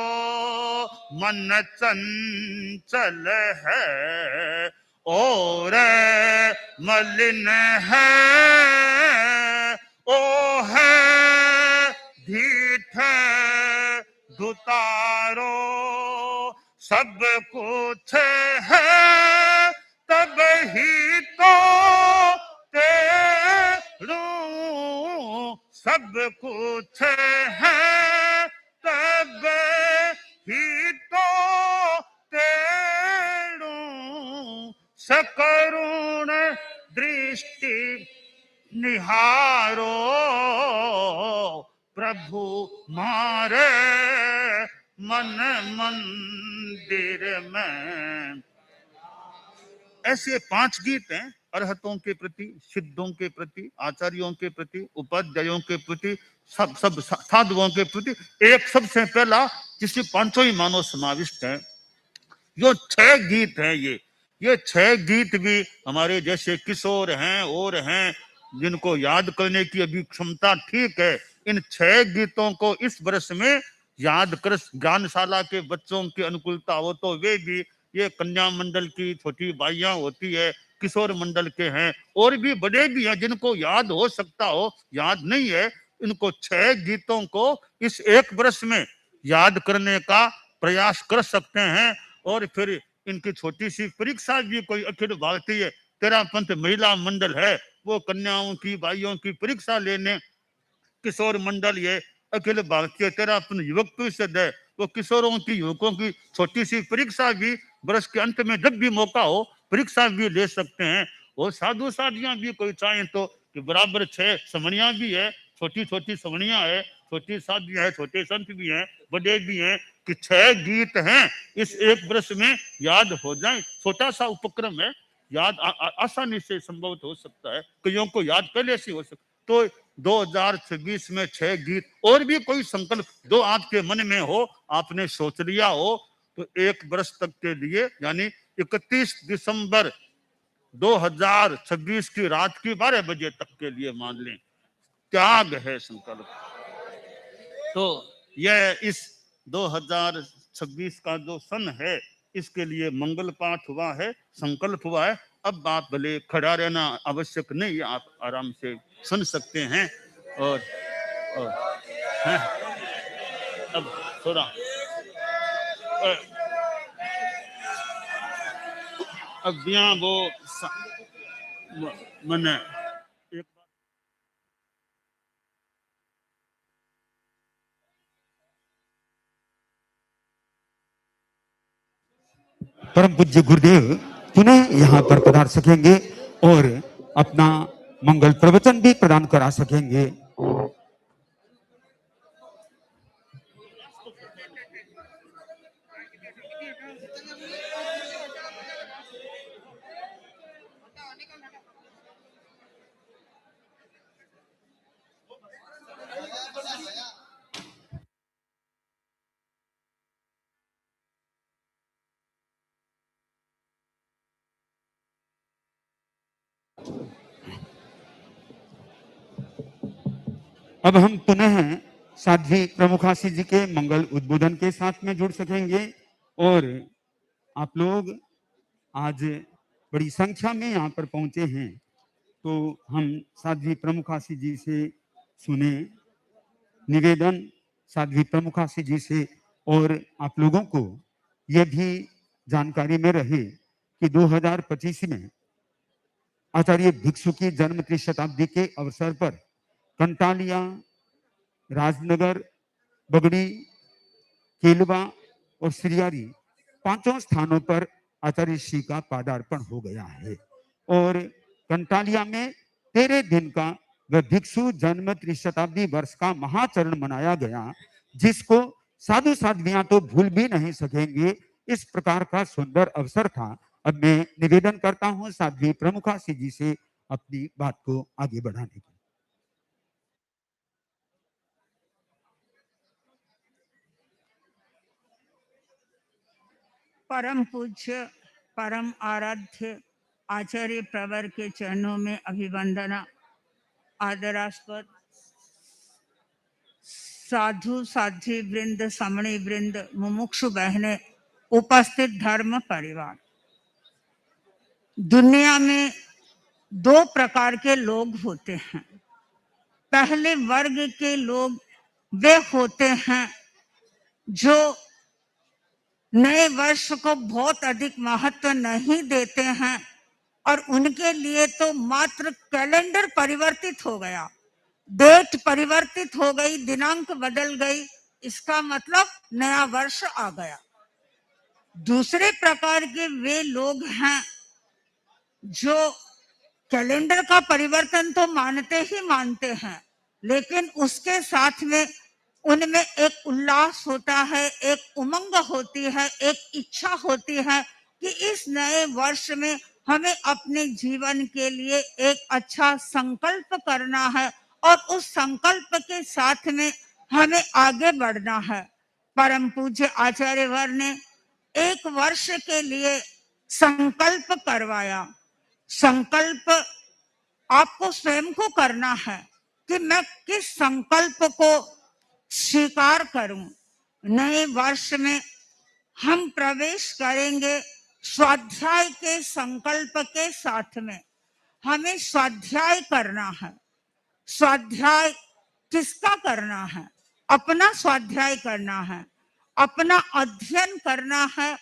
मन चंचल है और मलिन है ओ है धीठ धुतारो सब कुछ है तब ही तो तेरू सब कुछ है तब ही तो तेरू सकरुण दृष्टि निहारो प्रभु मारे मन मंदिर में। ऐसे 5 गीत हैं अरहतों के प्रति, सिद्धों के प्रति, आचार्यों के प्रति, उपाध्यायों के प्रति, सब साधुओं के प्रति। एक सबसे पहला जिसमें 5 ही मानव समाविष्ट है। जो 6 गीत हैं, ये 6 गीत भी हमारे जैसे किशोर हैं और हैं जिनको याद करने की अभी क्षमता ठीक है। इन 6 गीतों को इस वर्ष में याद कर, ज्ञानशाला के बच्चों की अनुकूलता हो तो वे भी, ये कन्या मंडल की छोटी बाइयां होती है, किशोर मंडल के हैं और भी बड़े भी हैं जिनको याद हो सकता हो, याद नहीं है, इनको 6 गीतों को इस एक वर्ष में याद करने का प्रयास कर सकते हैं। और फिर इनकी छोटी सी परीक्षा भी कोई अखिल भारतीय तेरापंथ महिला मंडल है, वो कन्याओं की बाइयों की परीक्षा लेने किशोर मंडल, ये अखिल भारतीय तेरापंथ युवक परिषद है, वो किशोरों की युवकों की छोटी सी परीक्षा भी वर्ष के अंत में जब भी मौका हो परीक्षा भी ले सकते हैं। और साधु साधियां भी कोई चाहें तो कि बराबर 6 समणियां भी है, छोटी छोटी समणियां है, छोटी साधियां है, छोटे संत भी हैं, बड़े भी हैं, कि 6 गीत हैं इस एक वर्ष में याद हो जाए। छोटा सा उपक्रम है, याद आसानी से संभव हो सकता है, कईयों को याद पहले से हो सकता। तो 2026 में 6 गीत और भी कोई संकल्प जो आपके मन में हो, आपने सोच लिया हो, तो 1 वर्ष तक के लिए यानी 31 दिसंबर 2026 की रात की 12 बजे तक के लिए मान लें, त्याग है संकल्प। तो यह इस 2026 का जो सन है, इसके लिए मंगल पाठ हुआ है, संकल्प हुआ है। अब आप भले खड़ा रहना आवश्यक नहीं, आप आराम से सुन सकते हैं। और हैं? अब थोड़ा अब यहाँ वो मैंने एक परम पूज्य गुरुदेव पुनः यहाँ पर पधार सकेंगे और अपना मंगल प्रवचन भी प्रदान करा सकेंगे। अब हम पुनः साध्वी प्रमुखासी जी के मंगल उद्बोधन के साथ में जुड़ सकेंगे और आप लोग आज बड़ी संख्या में यहाँ पर पहुंचे हैं, तो हम साध्वी प्रमुखासी जी से सुने निवेदन साध्वी प्रमुखासी जी से, और आप लोगों को यह भी जानकारी में रहे कि 2025 में आचार्य भिक्षु की जन्म त्रिशताब्दी के अवसर पर कंटालिया, राजनगर, बगड़ी, केलवा और श्रियारी पांचों स्थानों पर आचार्य श्री का पादार्पण हो गया है। और कंटालिया में 13 दिन का वह भिक्षु जन्म त्रिशताब्दी वर्ष का महाचरण मनाया गया, जिसको साधु साध्वियां तो भूल भी नहीं सकेंगे। इस प्रकार का सुंदर अवसर था। अब मैं निवेदन करता हूं साध्वी प्रमुखासी जी से अपनी बात को आगे बढ़ाने की। परम पूज्य परम आराध्य आचार्य प्रवर के चरणों में अभिवंदना। आदरास्पद साधु साध्वी वृंद, समणी वृंद, मुमुक्षु बहने, उपस्थित धर्म परिवार। दुनिया में 2 प्रकार के लोग होते हैं। पहले वर्ग के लोग वे होते हैं जो नए वर्ष को बहुत अधिक महत्व नहीं देते हैं और उनके लिए तो मात्र कैलेंडर परिवर्तित हो गया, डेट परिवर्तित हो गई, दिनांक बदल गई, इसका मतलब नया वर्ष आ गया। दूसरे प्रकार के वे लोग हैं जो कैलेंडर का परिवर्तन तो मानते ही मानते हैं, लेकिन उसके साथ में उनमें एक उल्लास होता है, एक उमंग होती है, एक इच्छा होती है कि इस नए वर्ष में हमें अपने जीवन के लिए एक अच्छा संकल्प करना है और उस संकल्प के साथ में हमें आगे बढ़ना है। परम पूज्य आचार्य वर ने 1 वर्ष के लिए संकल्प करवाया। संकल्प आपको स्वयं को करना है कि मैं किस संकल्प को स्वीकार करूं। नए वर्ष में हम प्रवेश करेंगे स्वाध्याय के संकल्प के साथ में। हमें स्वाध्याय करना है। स्वाध्याय किसका करना है? अपना स्वाध्याय करना है, अपना अध्ययन करना है।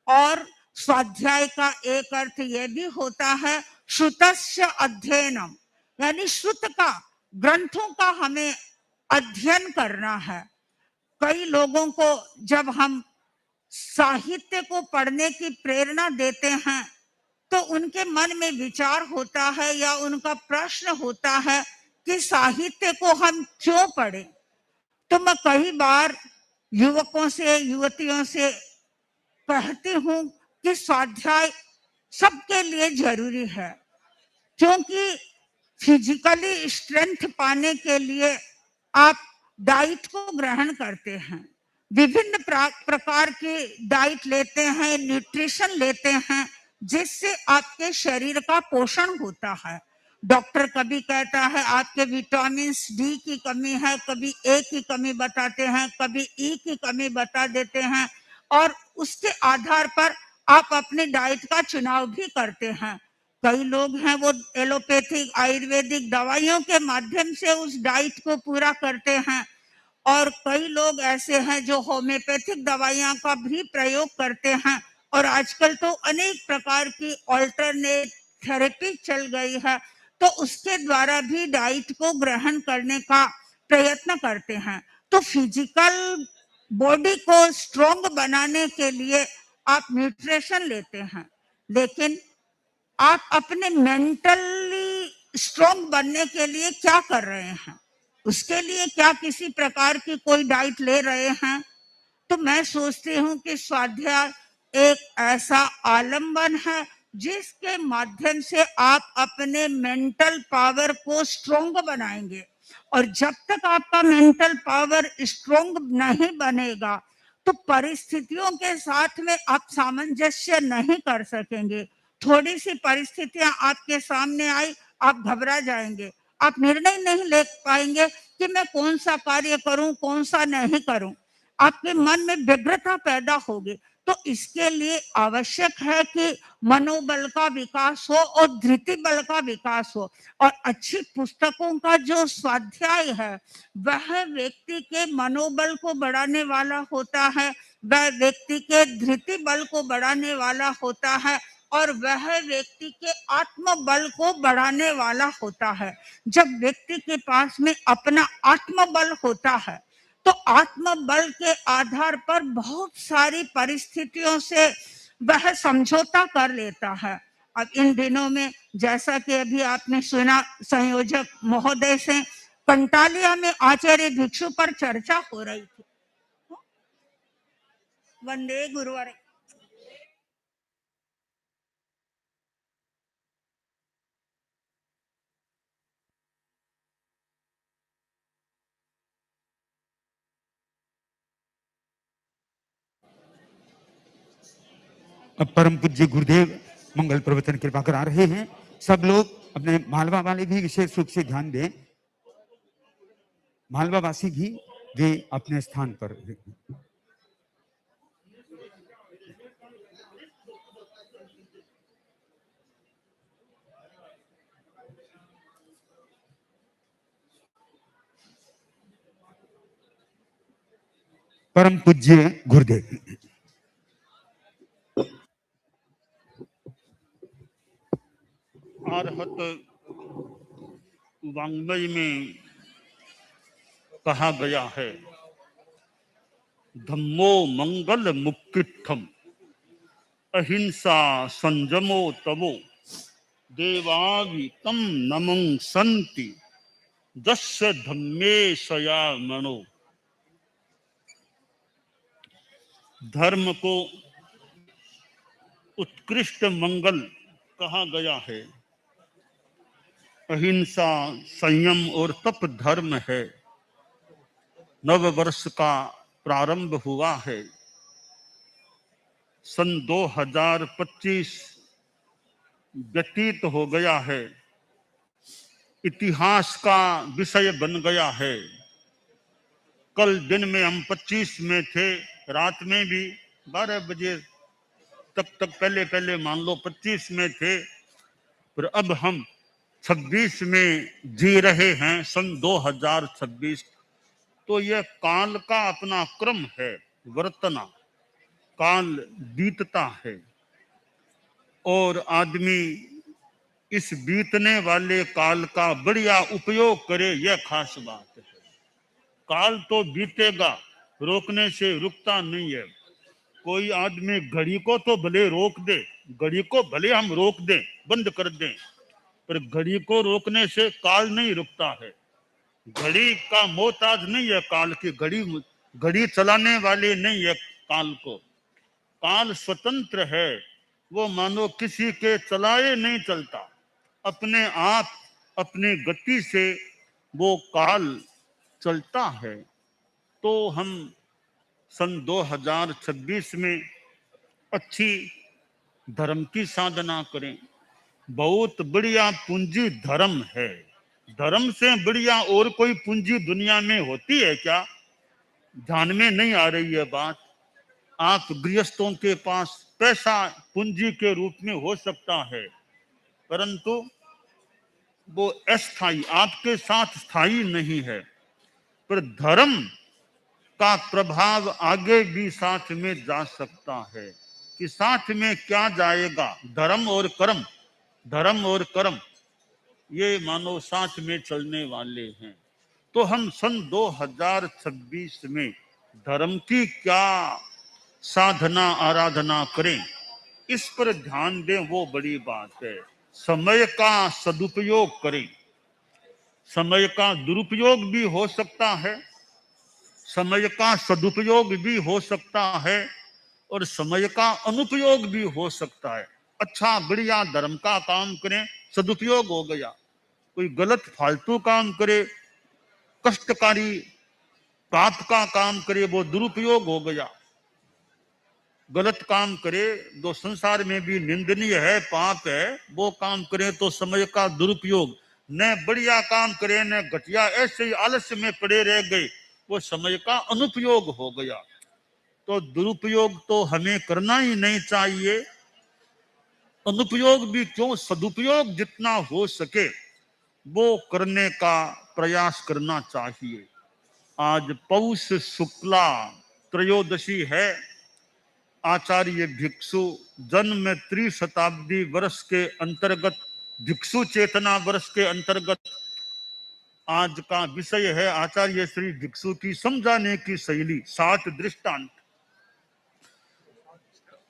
और स्वाध्याय का एक अर्थ यह भी होता है श्रुतस्य अध्ययनम, यानी श्रुत का, ग्रंथों का हमें अध्ययन करना है। कई लोगों को जब हम साहित्य को पढ़ने की प्रेरणा देते हैं तो उनके मन में विचार होता है या उनका प्रश्न होता है कि साहित्य को हम क्यों पढ़ें। तो मैं कई बार युवकों से, युवतियों से कहती हूँ कि स्वाध्याय सबके लिए जरूरी है, क्योंकि फिजिकली स्ट्रेंथ पाने के लिए आप डाइट को ग्रहण करते हैं, विभिन्न प्रकार की डाइट लेते हैं, न्यूट्रिशन लेते हैं, जिससे आपके शरीर का पोषण होता है। डॉक्टर कभी कहता है आपके विटामिन डी की कमी है, कभी ए की कमी बताते हैं, कभी ई की कमी बता देते हैं, और उसके आधार पर आप अपनी डाइट का चुनाव भी करते हैं। कई लोग हैं वो एलोपैथिक आयुर्वेदिक दवाइयों के माध्यम से उस डाइट को पूरा करते हैं, और कई लोग ऐसे हैं जो होम्योपैथिक दवाइयां का भी प्रयोग करते हैं। और आजकल तो अनेक प्रकार की ऑल्टरनेट थेरेपी चल गई है, तो उसके द्वारा भी डाइट को ग्रहण करने का प्रयत्न करते हैं। तो फिजिकल बॉडी को स्ट्रॉन्ग बनाने के लिए आप न्यूट्रिशन लेते हैं, लेकिन आप अपने मेंटली स्ट्रांग बनने के लिए क्या कर रहे हैं, उसके लिए क्या किसी प्रकार की कोई डाइट ले रहे हैं। तो मैं सोचती हूँ कि स्वाध्याय एक ऐसा आलम्बन है जिसके माध्यम से आप अपने मेंटल पावर को स्ट्रोंग बनाएंगे। और जब तक आपका मेंटल पावर स्ट्रोंग नहीं बनेगा तो परिस्थितियों के साथ में आप सामंजस्य नहीं कर सकेंगे। थोड़ी सी परिस्थितियां आपके सामने आई, आप घबरा जाएंगे, आप निर्णय नहीं ले पाएंगे कि मैं कौन सा कार्य करूं, कौन सा नहीं करूं। आपके मन में व्यग्रता पैदा होगी। तो इसके लिए आवश्यक है कि मनोबल का विकास हो और धृति बल का विकास हो। और अच्छी पुस्तकों का जो स्वाध्याय है वह व्यक्ति के मनोबल को बढ़ाने वाला होता है, वह व्यक्ति के धृति बल को बढ़ाने वाला होता है और वह व्यक्ति के आत्मबल को बढ़ाने वाला होता है। जब व्यक्ति के पास में अपना आत्मबल होता है तो आत्मबल के आधार पर बहुत सारी परिस्थितियों से वह समझौता कर लेता है। अब इन दिनों में जैसा कि अभी आपने सुना संयोजक महोदय से, कंटालिया में आचार्य भिक्षु पर चर्चा हो रही थी। वंदे गुरुवार। अब परम पूज्य गुरुदेव मंगल प्रवचन कृपा करा रहे हैं। सब लोग अपने मालवा वाले भी विशेष रूप से ध्यान दें, मालवा वासी भी वे अपने स्थान पर। परम पूज्य गुरुदेव। आर्हत वाङ्मय में कहा गया है, धम्मो मंगल मुक्तित्थम अहिंसा संजमो तमो देवावि तम नमं संति दस्य धम्मे सया मनो। धर्म को उत्कृष्ट मंगल कहा गया है। अहिंसा, संयम और तप धर्म है। नव वर्ष का प्रारंभ हुआ है। सन 2025 व्यतीत हो गया है, इतिहास का विषय बन गया है। कल दिन में हम 25 में थे, रात में भी 12 बजे तक पहले मान लो 25 में थे, पर अब हम 26 में जी रहे हैं, सन 2026। तो यह काल का अपना क्रम है, वर्तना काल बीतता है और आदमी इस बीतने वाले काल का बढ़िया उपयोग करे, यह खास बात है। काल तो बीतेगा, रोकने से रुकता नहीं है। कोई आदमी घड़ी को तो भले रोक दे, घड़ी को भले हम रोक दें, बंद कर दें, पर घड़ी को रोकने से काल नहीं रुकता है। घड़ी का मोहताज नहीं है काल की, घड़ी चलाने वाले नहीं है काल को। काल स्वतंत्र है, वो मानो किसी के चलाए नहीं चलता, अपने आप अपनी गति से वो काल चलता है। तो हम सन 2026 में अच्छी धर्म की साधना करें। बहुत बढ़िया पूंजी धर्म है। धर्म से बढ़िया और कोई पूंजी दुनिया में होती है क्या? ध्यान में नहीं आ रही है बात। आप गृहस्थों के पास पैसा पूंजी के रूप में हो सकता है, परंतु वो अस्थाई, आपके साथ स्थायी नहीं है। पर धर्म का प्रभाव आगे भी साथ में जा सकता है। कि साथ में क्या जाएगा? धर्म और कर्म, धर्म और कर्म ये मानो साथ में चलने वाले हैं। तो हम सन 2026 में धर्म की क्या साधना आराधना करें, इस पर ध्यान दें, वो बड़ी बात है। समय का सदुपयोग करें। समय का दुरुपयोग भी हो सकता है, समय का सदुपयोग भी हो सकता है और समय का अनुपयोग भी हो सकता है। अच्छा बढ़िया धर्म का काम करें, सदुपयोग हो गया। कोई गलत फालतू काम करे, कष्टकारी पाप का काम करे, वो दुरुपयोग हो गया। गलत काम करे जो संसार में भी निंदनीय है, पाप है, वो काम करे तो समय का दुरुपयोग। न बढ़िया काम करे न घटिया, ऐसे ही आलस्य में पड़े रह गए, वो समय का अनुपयोग हो गया। तो दुरुपयोग तो हमें करना ही नहीं चाहिए, अनुपयोग भी क्यों, सदुपयोग जितना हो सके वो करने का प्रयास करना चाहिए। आज पौष शुक्ला त्रयोदशी है। आचार्य भिक्षु जन्म त्रिशताब्दी वर्ष के अंतर्गत, भिक्षु चेतना वर्ष के अंतर्गत आज का विषय है आचार्य श्री भिक्षु की समझाने की शैली, 7 दृष्टांत।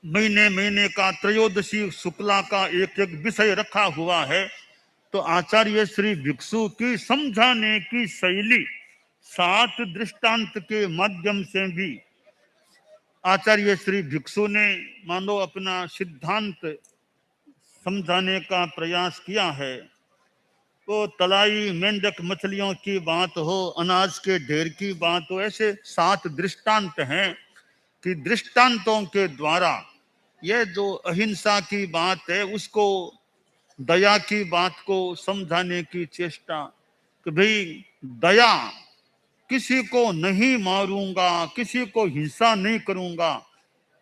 महीने महीने का त्रयोदशी शुक्ला का एक एक विषय रखा हुआ है। तो आचार्य श्री भिक्षु की समझाने की शैली 7 दृष्टांत के माध्यम से भी आचार्य श्री भिक्षु ने मानो अपना सिद्धांत समझाने का प्रयास किया है। तो तलाई मेंढक मछलियों की बात हो, अनाज के ढेर की बात हो, ऐसे 7 दृष्टांत हैं कि दृष्टांतों के द्वारा यह जो अहिंसा की बात है उसको, दया की बात को समझाने की चेष्टा कि भाई दया, किसी को नहीं मारूंगा, किसी को हिंसा नहीं करूंगा,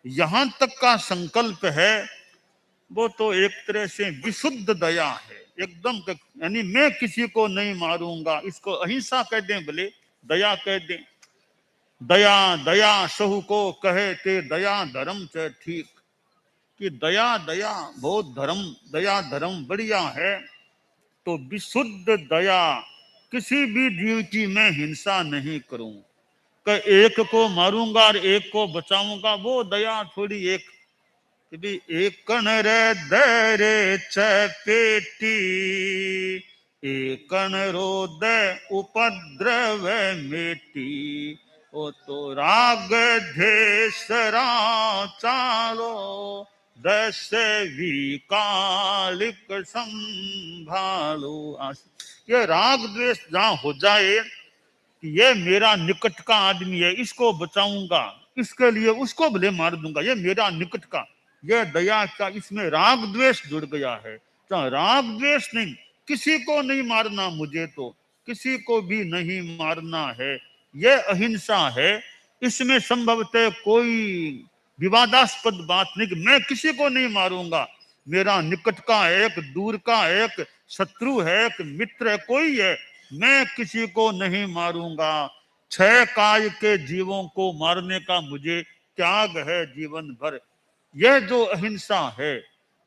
यहां तक का संकल्प है वो तो एक तरह से विशुद्ध दया है एकदम। यानी मैं किसी को नहीं मारूंगा, इसको अहिंसा कह दें भले दया कह दें। दया दया सहु को कहे ते दया धर्म च ठीक, कि दया दया बहुत धर्म, दया धर्म बढ़िया है। तो विशुद्ध दया, किसी भी जीव की मैं हिंसा नहीं करूं, कि एक को मारूंगा और एक को बचाऊंगा, वो दया थोड़ी। एक एकन रे दरे चपेटी, एकन रोद उपद्रव मेटी, ओ तो राग ढेसरा चालो, दस विकालिक संभालो। ये राग द्वेष जहां हो जाए कि ये मेरा निकट का आदमी है, इसको बचाऊंगा, इसके लिए उसको भले मार दूंगा, ये मेरा निकट का, ये दया का, इसमें राग द्वेष जुड़ गया है। तो राग द्वेष नहीं, किसी को नहीं मारना, मुझे तो किसी को भी नहीं मारना है, ये अहिंसा है। इसमें संभवतः कोई विवादास्पद बात नहीं कि मैं किसी को नहीं मारूंगा, मेरा निकट का एक, दूर का एक, शत्रु है एक, मित्र है, कोई है, मैं किसी को नहीं मारूंगा। 6 काय के जीवों को मारने का मुझे त्याग है जीवन भर। यह जो अहिंसा है,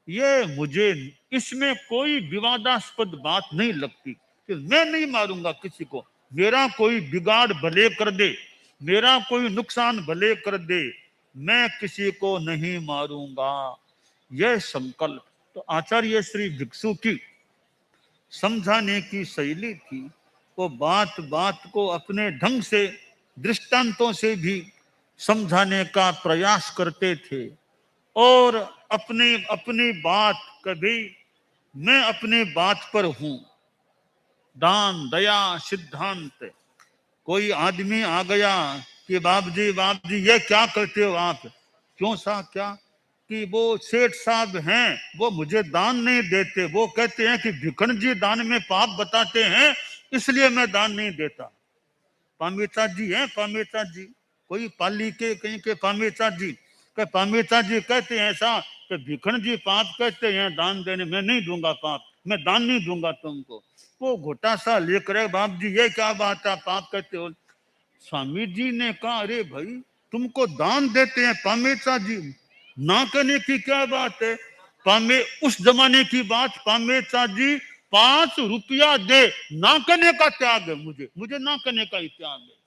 ये मुझे, इसमें कोई विवादास्पद बात नहीं लगती कि मैं नहीं मारूंगा किसी को, मेरा कोई बिगाड़ भले कर दे, मेरा कोई नुकसान भले कर दे, मैं किसी को नहीं मारूंगा, यह संकल्प। तो आचार्य श्री भिक्षु की समझाने की शैली थी, वो बात बात को अपने ढंग से दृष्टांतों से भी समझाने का प्रयास करते थे। और अपनी अपनी बात, कभी मैं अपनी बात पर हूं, दान दया सिद्धांत। कोई आदमी आ गया कि बाप जी ये क्या करते हो आप, क्यों सा क्या, कि वो सेठ साहब हैं, वो मुझे दान नहीं देते, वो कहते हैं कि भिखन जी दान में पाप बताते हैं, इसलिए मैं दान नहीं देता। पामेता जी हैं, पामेता जी, कोई पाली के कहीं के पामेता जी, पामेता जी कहते हैं ऐसा कि भिखन जी पाप कहते हैं दान देने, मैं नहीं दूंगा पाप, मैं दान नहीं दूंगा तुमको। वो घोटा सा लेकर, बाप जी ये क्या बात है, पाप कहते हो। स्वामी जी ने कहा, अरे भाई तुमको दान देते हैं पामेता जी, ना करने की क्या बात है। पामे उस जमाने की बात, पामेता जी 5 रुपया दे, ना करने का त्याग है, मुझे ना करने का ही त्याग है।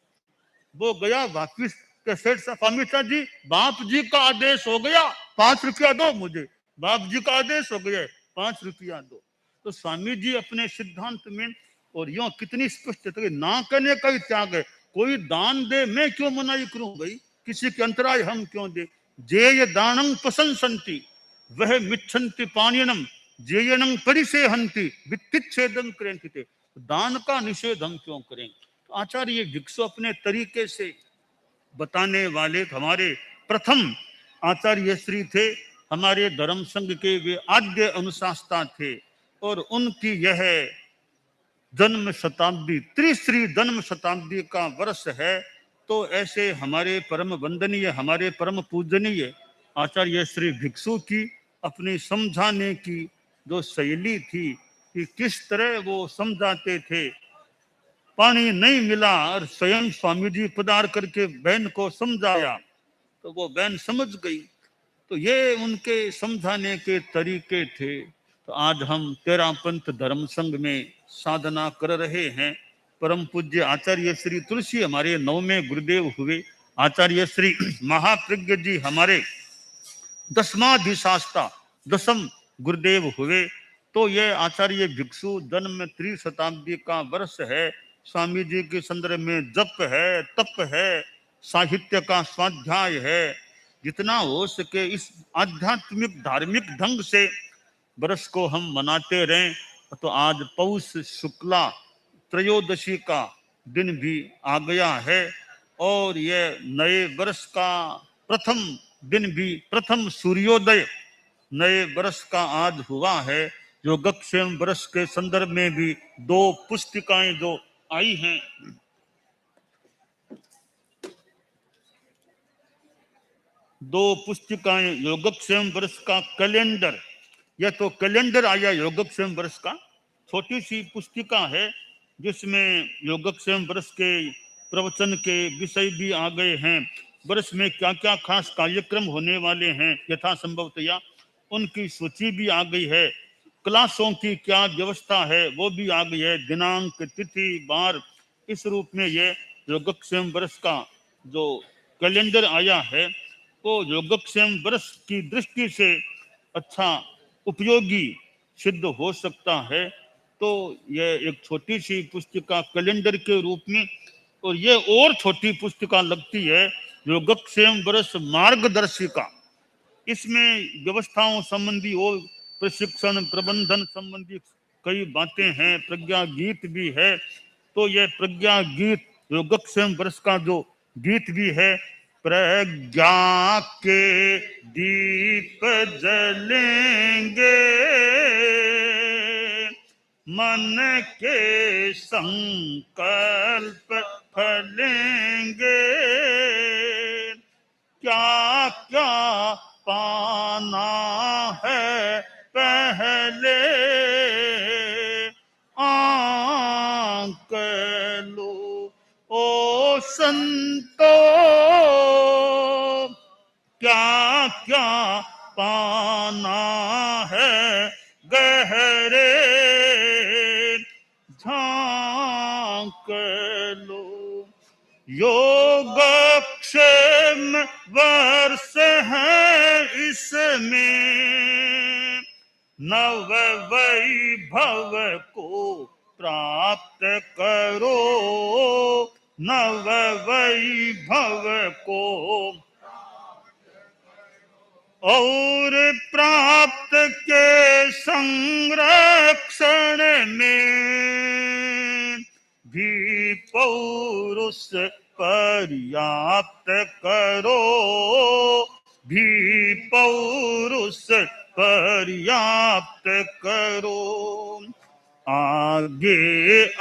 वो गया वापिस के सेठ साहब, पामेता जी बाप जी का आदेश हो गया, 5 रुपया दो मुझे, बाप जी का आदेश हो गया, 5 रुपया दो। तो स्वामी जी अपने सिद्धांत में और यो कितनी स्पष्ट है, तो ना करने का ही त्याग है। कोई दान दे, मैं क्यों मनाही करूं भाई, किसी के अंतराय हम क्यों दे। जे ये दानं प्रशंसन्ति वह मिच्छन्ति पानीयनम जेयनं परिसेहन्ति वित्तिच्छेदं क्रेन्ति। दान का निषेध हम क्यों करें। तो आचार्य भिक्षु अपने तरीके से बताने वाले हमारे प्रथम आचार्य श्री थे, हमारे धर्म संघ के वे आद्य अनुशासता थे। और उनकी यह जन्म शताब्दी, तीसरी जन्म शताब्दी का वर्ष है। तो ऐसे हमारे परम वंदनीय, हमारे परम पूजनीय आचार्य श्री भिक्षु की अपनी समझाने की जो शैली थी कि किस तरह वो समझाते थे। पानी नहीं मिला और स्वयं स्वामी जी पधार करके बहन को समझाया तो वो बहन समझ गई। तो ये उनके समझाने के तरीके थे। तो आज हम तेरापंथ धर्म संघ में साधना कर रहे हैं। परम पूज्य आचार्य श्री तुलसी हमारे 9वें गुरुदेव हुए। आचार्य श्री महाप्रज्ञ जी हमारे 10वाधिशास्ता 10म गुरुदेव हुए। तो ये आचार्य भिक्षु जन्म त्रिशताब्दी का वर्ष है। स्वामी जी के संदर्भ में जप है, तप है, साहित्य का स्वाध्याय है। जितना हो सके इस आध्यात्मिक धार्मिक ढंग से वर्ष को हम मनाते रहें। तो आज पौष शुक्ला त्रयोदशी का दिन भी आ गया है और यह नए वर्ष का प्रथम दिन भी, प्रथम सूर्योदय नए वर्ष का आज हुआ है। योगक्षेम वर्ष के संदर्भ में भी 2 पुस्तिकाएं जो आई हैं, दो पुस्तिकाएं योगक्षेम वर्ष का कैलेंडर, यह तो कैलेंडर आया योगक्षेम वर्ष का, छोटी सी पुस्तिका है जिसमें योगक्षेम वर्ष के प्रवचन के विषय भी आ गए हैं। वर्ष में क्या क्या खास कार्यक्रम होने वाले हैं यथासंभवतया उनकी सूची भी आ गई है। क्लासों की क्या व्यवस्था है वो भी आ गई है, दिनांक, तिथि, बार, इस रूप में यह योगक्षेम वर्ष का जो कैलेंडर आया है वो योगक्षेम वर्ष की दृष्टि से अच्छा उपयोगी सिद्ध हो सकता है। तो यह एक छोटी सी पुस्तिका कैलेंडर के रूप में, और यह और छोटी पुस्तिका लगती है योगक्षेम वर्ष मार्गदर्शिका। इसमें व्यवस्थाओं संबंधी और प्रशिक्षण प्रबंधन संबंधी कई बातें हैं, प्रज्ञा गीत भी है। तो यह प्रज्ञा गीत योगक्षेम वर्ष का जो गीत भी है, प्रज्ञा के दीप जलेंगे मन के संकल्प फलेंगे, क्या क्या पाना है पहले आंक लो ओ संतो, क्या क्या पाना है गहरे झांक लो। योगक्षेम वर्ष है इसमें नव वैभव को प्राप्त करो, नव वैभव को और प्राप्त के संरक्षण में भी पौरुष पर्याप्त करो, भी पौरुष पर्याप्त करो। आगे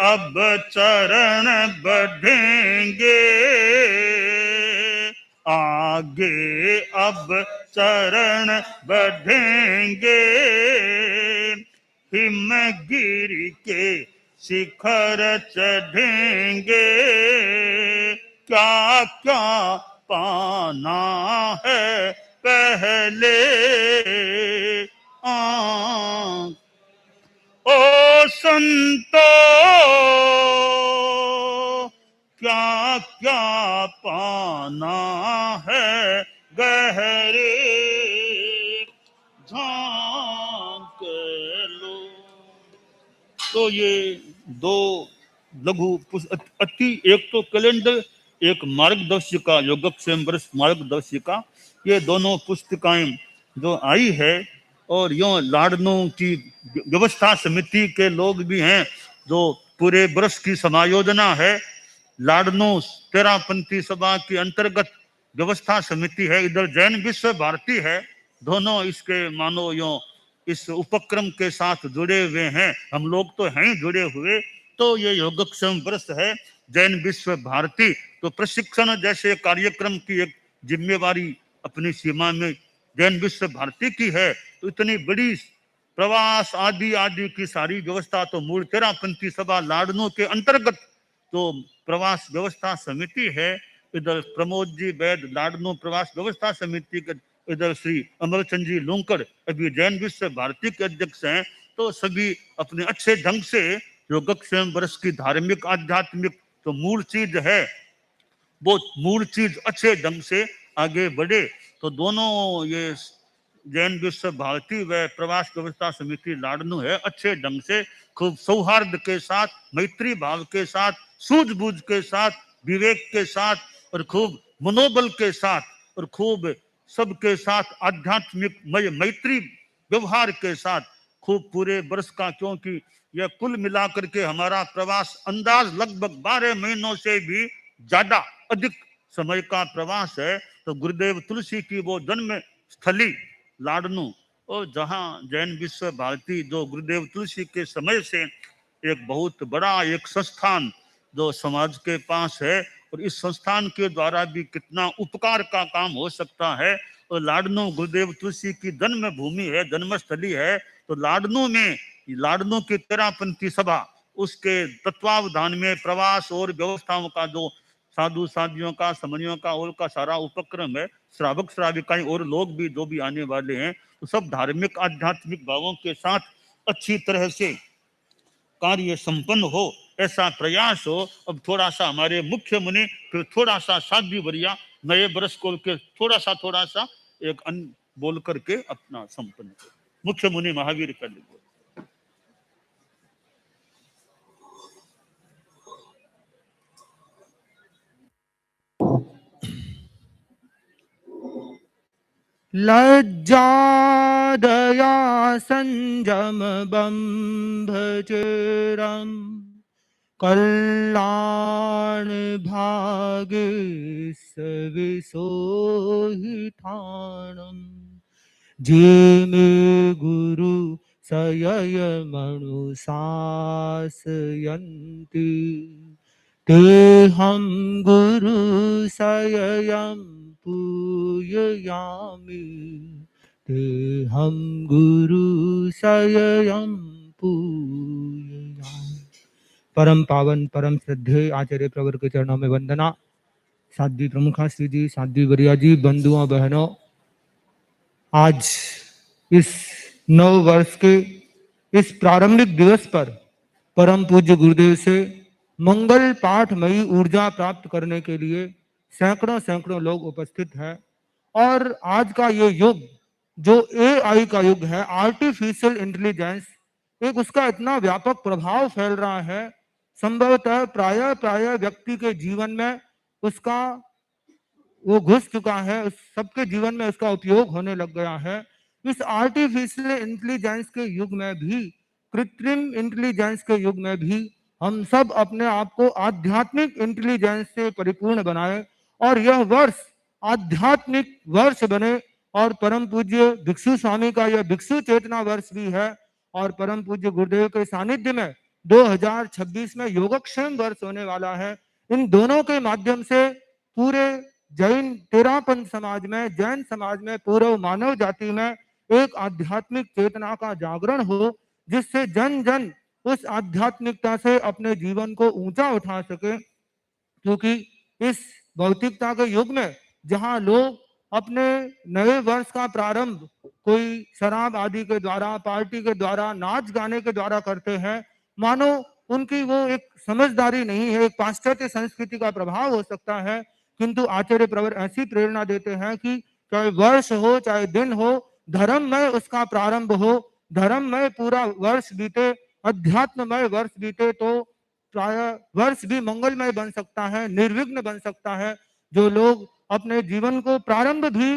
अब चरण बढ़ेंगे, आगे अब चरण बढ़ेंगे, हिमगिरी के शिखर चढ़ेंगे, क्या क्या पाना है पहले ओ संतो, क्या क्या पाना है गहरे झांक लो। तो ये दो लघु अति, एक तो कैलेंडर, एक मार्गदर्शिका, योगक्षेम वर्ष मार्गदर्शिका, ये दोनों पुस्तिकाएं जो आई है। और यो लाडनों की व्यवस्था समिति के लोग भी हैं, जो पूरे वर्ष की समायोजना है। लाडनों तेरापंथी सभा के अंतर्गत व्यवस्था समिति है, इधर जैन विश्व भारती है। दोनों इसके मानो यो इस उपक्रम के साथ जुड़े हुए हैं। हम लोग तो हैं जुड़े हुए। तो ये योगक्षेम वर्ष है जैन विश्व भारती। तो प्रशिक्षण जैसे कार्यक्रम की एक जिम्मेवारी अपनी सीमा में जैन विश्व भारती की है। तो इतनी बड़ी प्रवास आदि आदि की सारी व्यवस्था तो मूल तेरापंथी सभा लाडनों के अंतर्गत तो प्रवास व्यवस्था समिति है। इधर प्रमोद जी वैद लाडनों प्रवास व्यवस्था समिति के, इधर श्री अमरचंद जी लूंकड़ अभी जैन विश्व भारती के अध्यक्ष हैं। तो सभी अपने अच्छे ढंग से योगक्षेम वर्ष की धार्मिक आध्यात्मिक तो मूल चीज है, वो मूल चीज अच्छे ढंग से आगे बढ़े। तो दोनों ये जैन विश्व भारती व प्रवास व्यवस्था समिति लाडनू है, अच्छे ढंग से खूब सौहार्द के साथ, मैत्री भाव के साथ, सूझबूझ के साथ, विवेक के साथ और खूब मनोबल के साथ और खूब सबके साथ आध्यात्मिक मैत्री व्यवहार के साथ खूब पूरे वर्ष का, क्योंकि यह कुल मिलाकर के हमारा प्रवास अंदाज लगभग 12 महीनों से भी ज्यादा अधिक समय का प्रवास है। तो गुरुदेव तुलसी की वो जन्म स्थली लाडनू, और जहाँ जैन विश्व भारती जो गुरुदेव तुलसी के समय से एक बहुत बड़ा एक संस्थान जो समाज के पास है, और इस संस्थान के द्वारा भी कितना उपकार का काम हो सकता है। और लाडनू गुरुदेव तुलसी की जन्म भूमि है, जन्मस्थली है। तो लाडनू में लाडनू की तेरापंथी सभा उसके तत्वावधान में प्रवास और व्यवस्थाओं का जो साधु साधियों का, समनियों का और का सारा उपक्रम है, श्रावक श्राविकाएं और लोग भी जो भी आने वाले हैं, तो सब धार्मिक आध्यात्मिक भावों के साथ अच्छी तरह से कार्य संपन्न हो, ऐसा प्रयास हो। अब थोड़ा सा हमारे मुख्य मुनि, फिर थोड़ा सा साध्वी वरिया नए बरस को के थोड़ा सा एक बोल करके अपना संपन्न हो। मुख्य मुनि महावीर कर लीजिए। लज्जा दया संयम बंभचरम कल्याण भाग्य सविसोहिठाणम जिमे गुरु सयय मनुशासयन्ति ते हम गुरु सययं पूजयामि ते हम गुरु सययं पूजयामि। परम पावन परम श्रद्धेय आचार्य प्रवर के चरणों में वंदना। साध्वी प्रमुखा श्री जी, साध्वी वरिया जी, बंधुओं बहनों, आज इस नव वर्ष के इस प्रारंभिक दिवस पर परम पूज्य गुरुदेव से मंगल पाठमयी ऊर्जा प्राप्त करने के लिए सैकड़ों लोग उपस्थित हैं। और आज का ये युग जो AI का युग है, आर्टिफिशियल इंटेलिजेंस, एक उसका इतना व्यापक प्रभाव फैल रहा है, संभवतः प्राय व्यक्ति के जीवन में उसका वो घुस चुका है, उस सबके जीवन में उसका उपयोग होने लग गया है। इस आर्टिफिशियल इंटेलिजेंस के युग में भी, कृत्रिम इंटेलिजेंस के युग में भी हम सब अपने आप को आध्यात्मिक इंटेलिजेंस से परिपूर्ण बनाए और यह वर्ष आध्यात्मिक वर्ष बने। और परम पूज्य भिक्षु स्वामी का यह भिक्षु चेतना वर्ष भी है और परम पूज्य गुरुदेव के सानिध्य में 2026 में योगक्षेम वर्ष होने वाला है। इन दोनों के माध्यम से पूरे जैन तेरापंथ समाज में, जैन समाज में, पूर्व मानव जाति में एक आध्यात्मिक चेतना का जागरण हो, जिससे जन जन उस आध्यात्मिकता से अपने जीवन को ऊंचा उठा सके। क्योंकि इस भौतिकता के युग में जहां लोग अपने नए वर्ष का प्रारंभ कोई शराब आदि के द्वारा, पार्टी के द्वारा, नाच गाने के द्वारा करते हैं, मानो उनकी वो एक समझदारी नहीं है, एक पाश्चात्य संस्कृति का प्रभाव हो सकता है। किंतु आचार्य प्रवर ऐसी प्रेरणा देते हैं कि चाहे वर्ष हो, चाहे दिन हो, धर्म में उसका प्रारंभ हो, धर्ममय पूरा वर्ष बीते, अध्यात्ममय वर्ष बीते तो प्राय वर्ष भी मंगलमय बन सकता है, निर्विघ्न बन सकता है। जो लोग अपने जीवन को प्रारंभ भी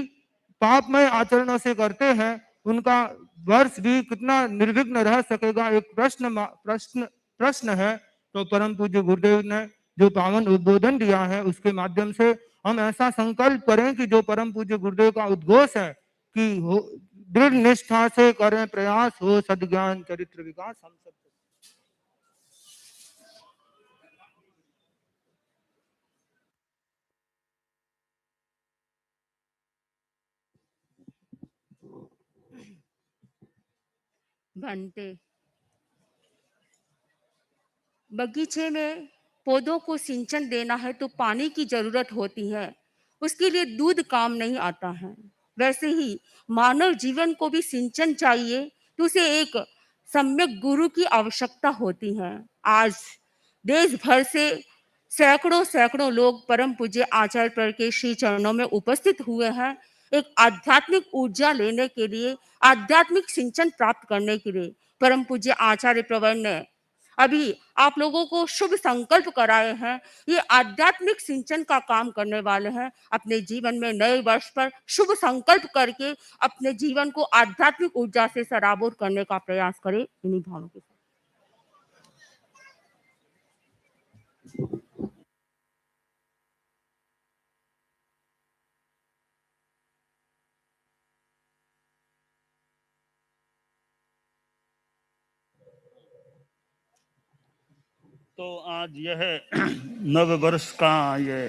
पापमय आचरणों से करते हैं, उनका वर्ष भी कितना निर्विघ्न रह सकेगा, एक प्रश्न है। तो परम पूज्य गुरुदेव ने जो पावन उद्बोधन दिया है, उसके माध्यम से हम ऐसा संकल्प करें कि जो परम पूज्य गुरुदेव का उद्घोष है कि दृढ़ निष्ठा से करें प्रयास, हो सद्ज्ञान चरित्र विकास। हम सब बनते बगीचे में पौधों को सिंचन देना है तो पानी की जरूरत होती है, उसके लिए दूध काम नहीं आता है। वैसे ही मानव जीवन को भी सिंचन चाहिए, तो उसे एक सम्यक गुरु की आवश्यकता होती है। आज देश भर से सैकड़ों लोग परम पूज्य आचार्य पर के श्री चरणों में उपस्थित हुए हैं, एक आध्यात्मिक ऊर्जा लेने के लिए, आध्यात्मिक सिंचन प्राप्त करने के लिए। परम पूज्य आचार्य प्रवर ने अभी आप लोगों को शुभ संकल्प कराए हैं, ये आध्यात्मिक सिंचन का काम करने वाले हैं। अपने जीवन में नए वर्ष पर शुभ संकल्प करके अपने जीवन को आध्यात्मिक ऊर्जा से सराबोर करने का प्रयास करें। इन्हीं भावों के साथ तो आज यह नव वर्ष का ये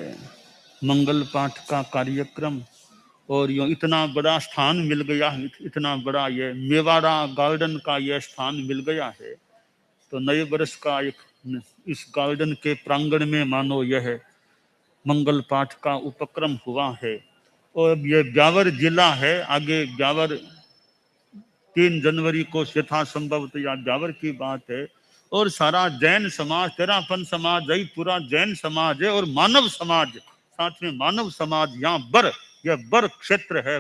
मंगल पाठ का कार्यक्रम, और यो इतना बड़ा स्थान मिल गया, इतना बड़ा ये मेवाड़ा गार्डन का ये स्थान मिल गया है। तो नए वर्ष का एक इस गार्डन के प्रांगण में मानो यह मंगल पाठ का उपक्रम हुआ है। और अब ये ब्यावर जिला है, आगे ब्यावर 3 जनवरी को यथासंभव या ब्यावर की बात है। और सारा जैन समाज, तेरापन समाज, यही पूरा जैन समाज है, और मानव समाज साथ में, मानव समाज यहाँ बर, यह बर क्षेत्र है।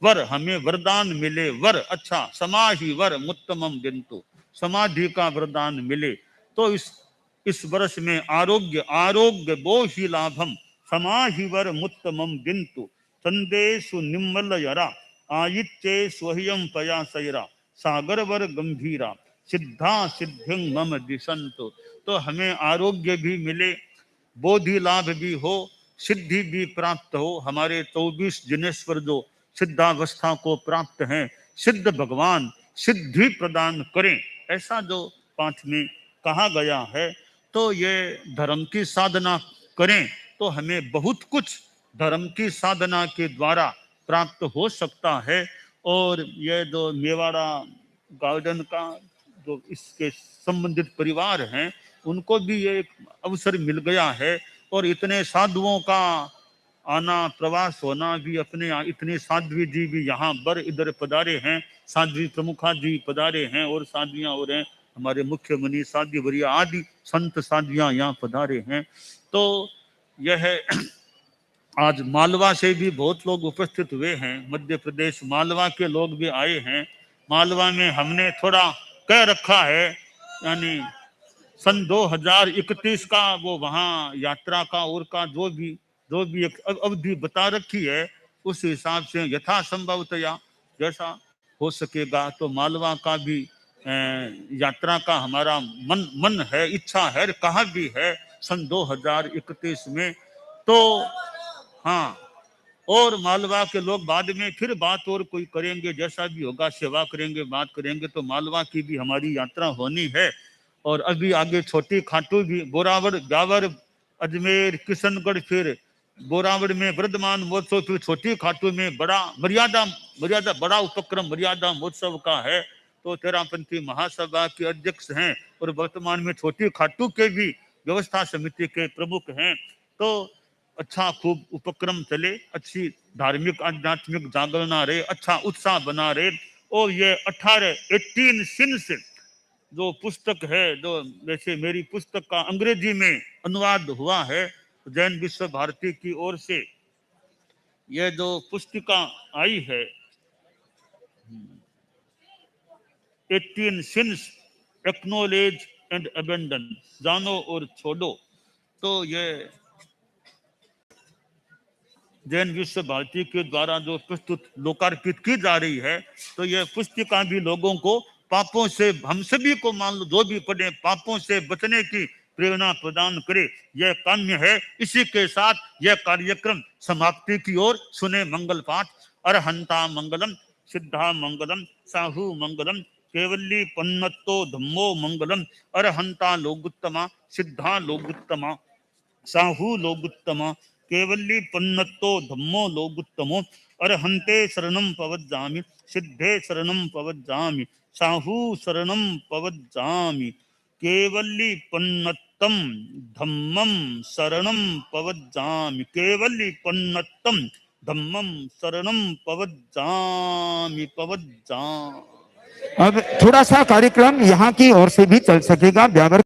वर हमें वरदान मिले, वर अच्छा समाधि वर मुत्तमम बिंतु, समाधि का वरदान मिले। तो इस वर्ष में आरोग्य वो ही लाभम, समाधि वर मुत्तमम बिंतु, संदेशु निम्मल यरा, आयित्ये स्वयं पयासयरा, सागर वर गंभीरा, सिद्धा सिद्धिं मम दिशंतु। तो हमें आरोग्य भी मिले, बोधि लाभ भी हो, सिद्धि भी प्राप्त हो। हमारे 24 जिनेश्वर जो सिद्धावस्था को प्राप्त हैं, सिद्ध भगवान सिद्धि प्रदान करें, ऐसा जो पाठ में कहा गया है। तो ये धर्म की साधना करें तो हमें बहुत कुछ धर्म की साधना के द्वारा प्राप्त हो सकता है। और ये जो मेवाड़ा गार्डन का जो इसके संबंधित परिवार हैं, उनको भी ये एक अवसर मिल गया है। और इतने साधुओं का आना प्रवास होना भी, अपने इतने साध्वी जी भी यहाँ बर इधर पधारे हैं, साध्वी प्रमुखा जी पधारे हैं, और साध्वियाँ और हैं हमारे मुख्य मुनि साध्वी वरिया आदि संत साध्वियाँ यहाँ पधारे हैं। तो यह आज मालवा से भी बहुत लोग उपस्थित हुए हैं, मध्य प्रदेश मालवा के लोग भी आए हैं। मालवा में हमने थोड़ा कह रखा है, यानी सन 2031 का वो वहाँ यात्रा का और का जो भी एक अवधि बता रखी है, उस हिसाब से यथासंभवतया जैसा हो सकेगा तो मालवा का भी यात्रा का हमारा मन है, इच्छा है, कहा भी है सन 2031 में। तो हाँ, और मालवा के लोग बाद में फिर बात और कोई करेंगे, जैसा भी होगा सेवा करेंगे, बात करेंगे। तो मालवा की भी हमारी यात्रा होनी है। और अभी आगे छोटी खाटू भी, बोरावड़, ब्यावर, अजमेर, किशनगढ़, फिर बोरावड़ में वर्धमान महोत्सव, फिर छोटी खाटू में बड़ा मर्यादा बड़ा उपक्रम मर्यादा महोत्सव का है। तो तेरापंथी महासभा के अध्यक्ष हैं और वर्तमान में छोटी खाटू के भी व्यवस्था समिति के प्रमुख हैं। तो अच्छा खूब उपक्रम चले, अच्छी धार्मिक आध्यात्मिक जागरणा रहे, अच्छा उत्साह बना रहे। और ये 18 सिंस जो पुस्तक है, जो वैसे मेरी पुस्तक का अंग्रेजी में अनुवाद हुआ है जैन विश्व भारती की ओर से, यह जो पुस्तिका आई है 18 सिंस एक्नोलेज एंड अबेंडन, जानो और छोड़ो। तो ये जैन विश्व भारती के द्वारा जो प्रस्तुत लोकार्पित की जा रही है, तो यह पुस्तिका भी लोगों को पापों से, हम सभी को मान लो जो भी पढ़े, पापों से बचने की प्रेरणा प्रदान करे, यह काम्य है। इसी के साथ यह कार्यक्रम समाप्ति की ओर। सुने मंगल पाठ। अरहंता मंगलम, सिद्धा मंगलम, साहू मंगलम, केवली पन्नतो धम्मो मंगलम। अरहंता लोगुत्तमा, सिद्धा लोगुत्तमा, साहू लोगुत्तमा, केवली पन्नतो धम्मो लोगुत्तमो। अरहंते शरणम पवज्जामि, सिद्धे शरणम पवज्जामि, साहू शरणम पवज्जामि, केवली पन्नत्तम धम्मम शरणम पवज्जामि, केवली पन्नत्तम धम्मम शरणम पवज्जामि पवज्जामि। अब थोड़ा सा कार्यक्रम यहाँ की ओर से भी चल सकेगा। व्यावर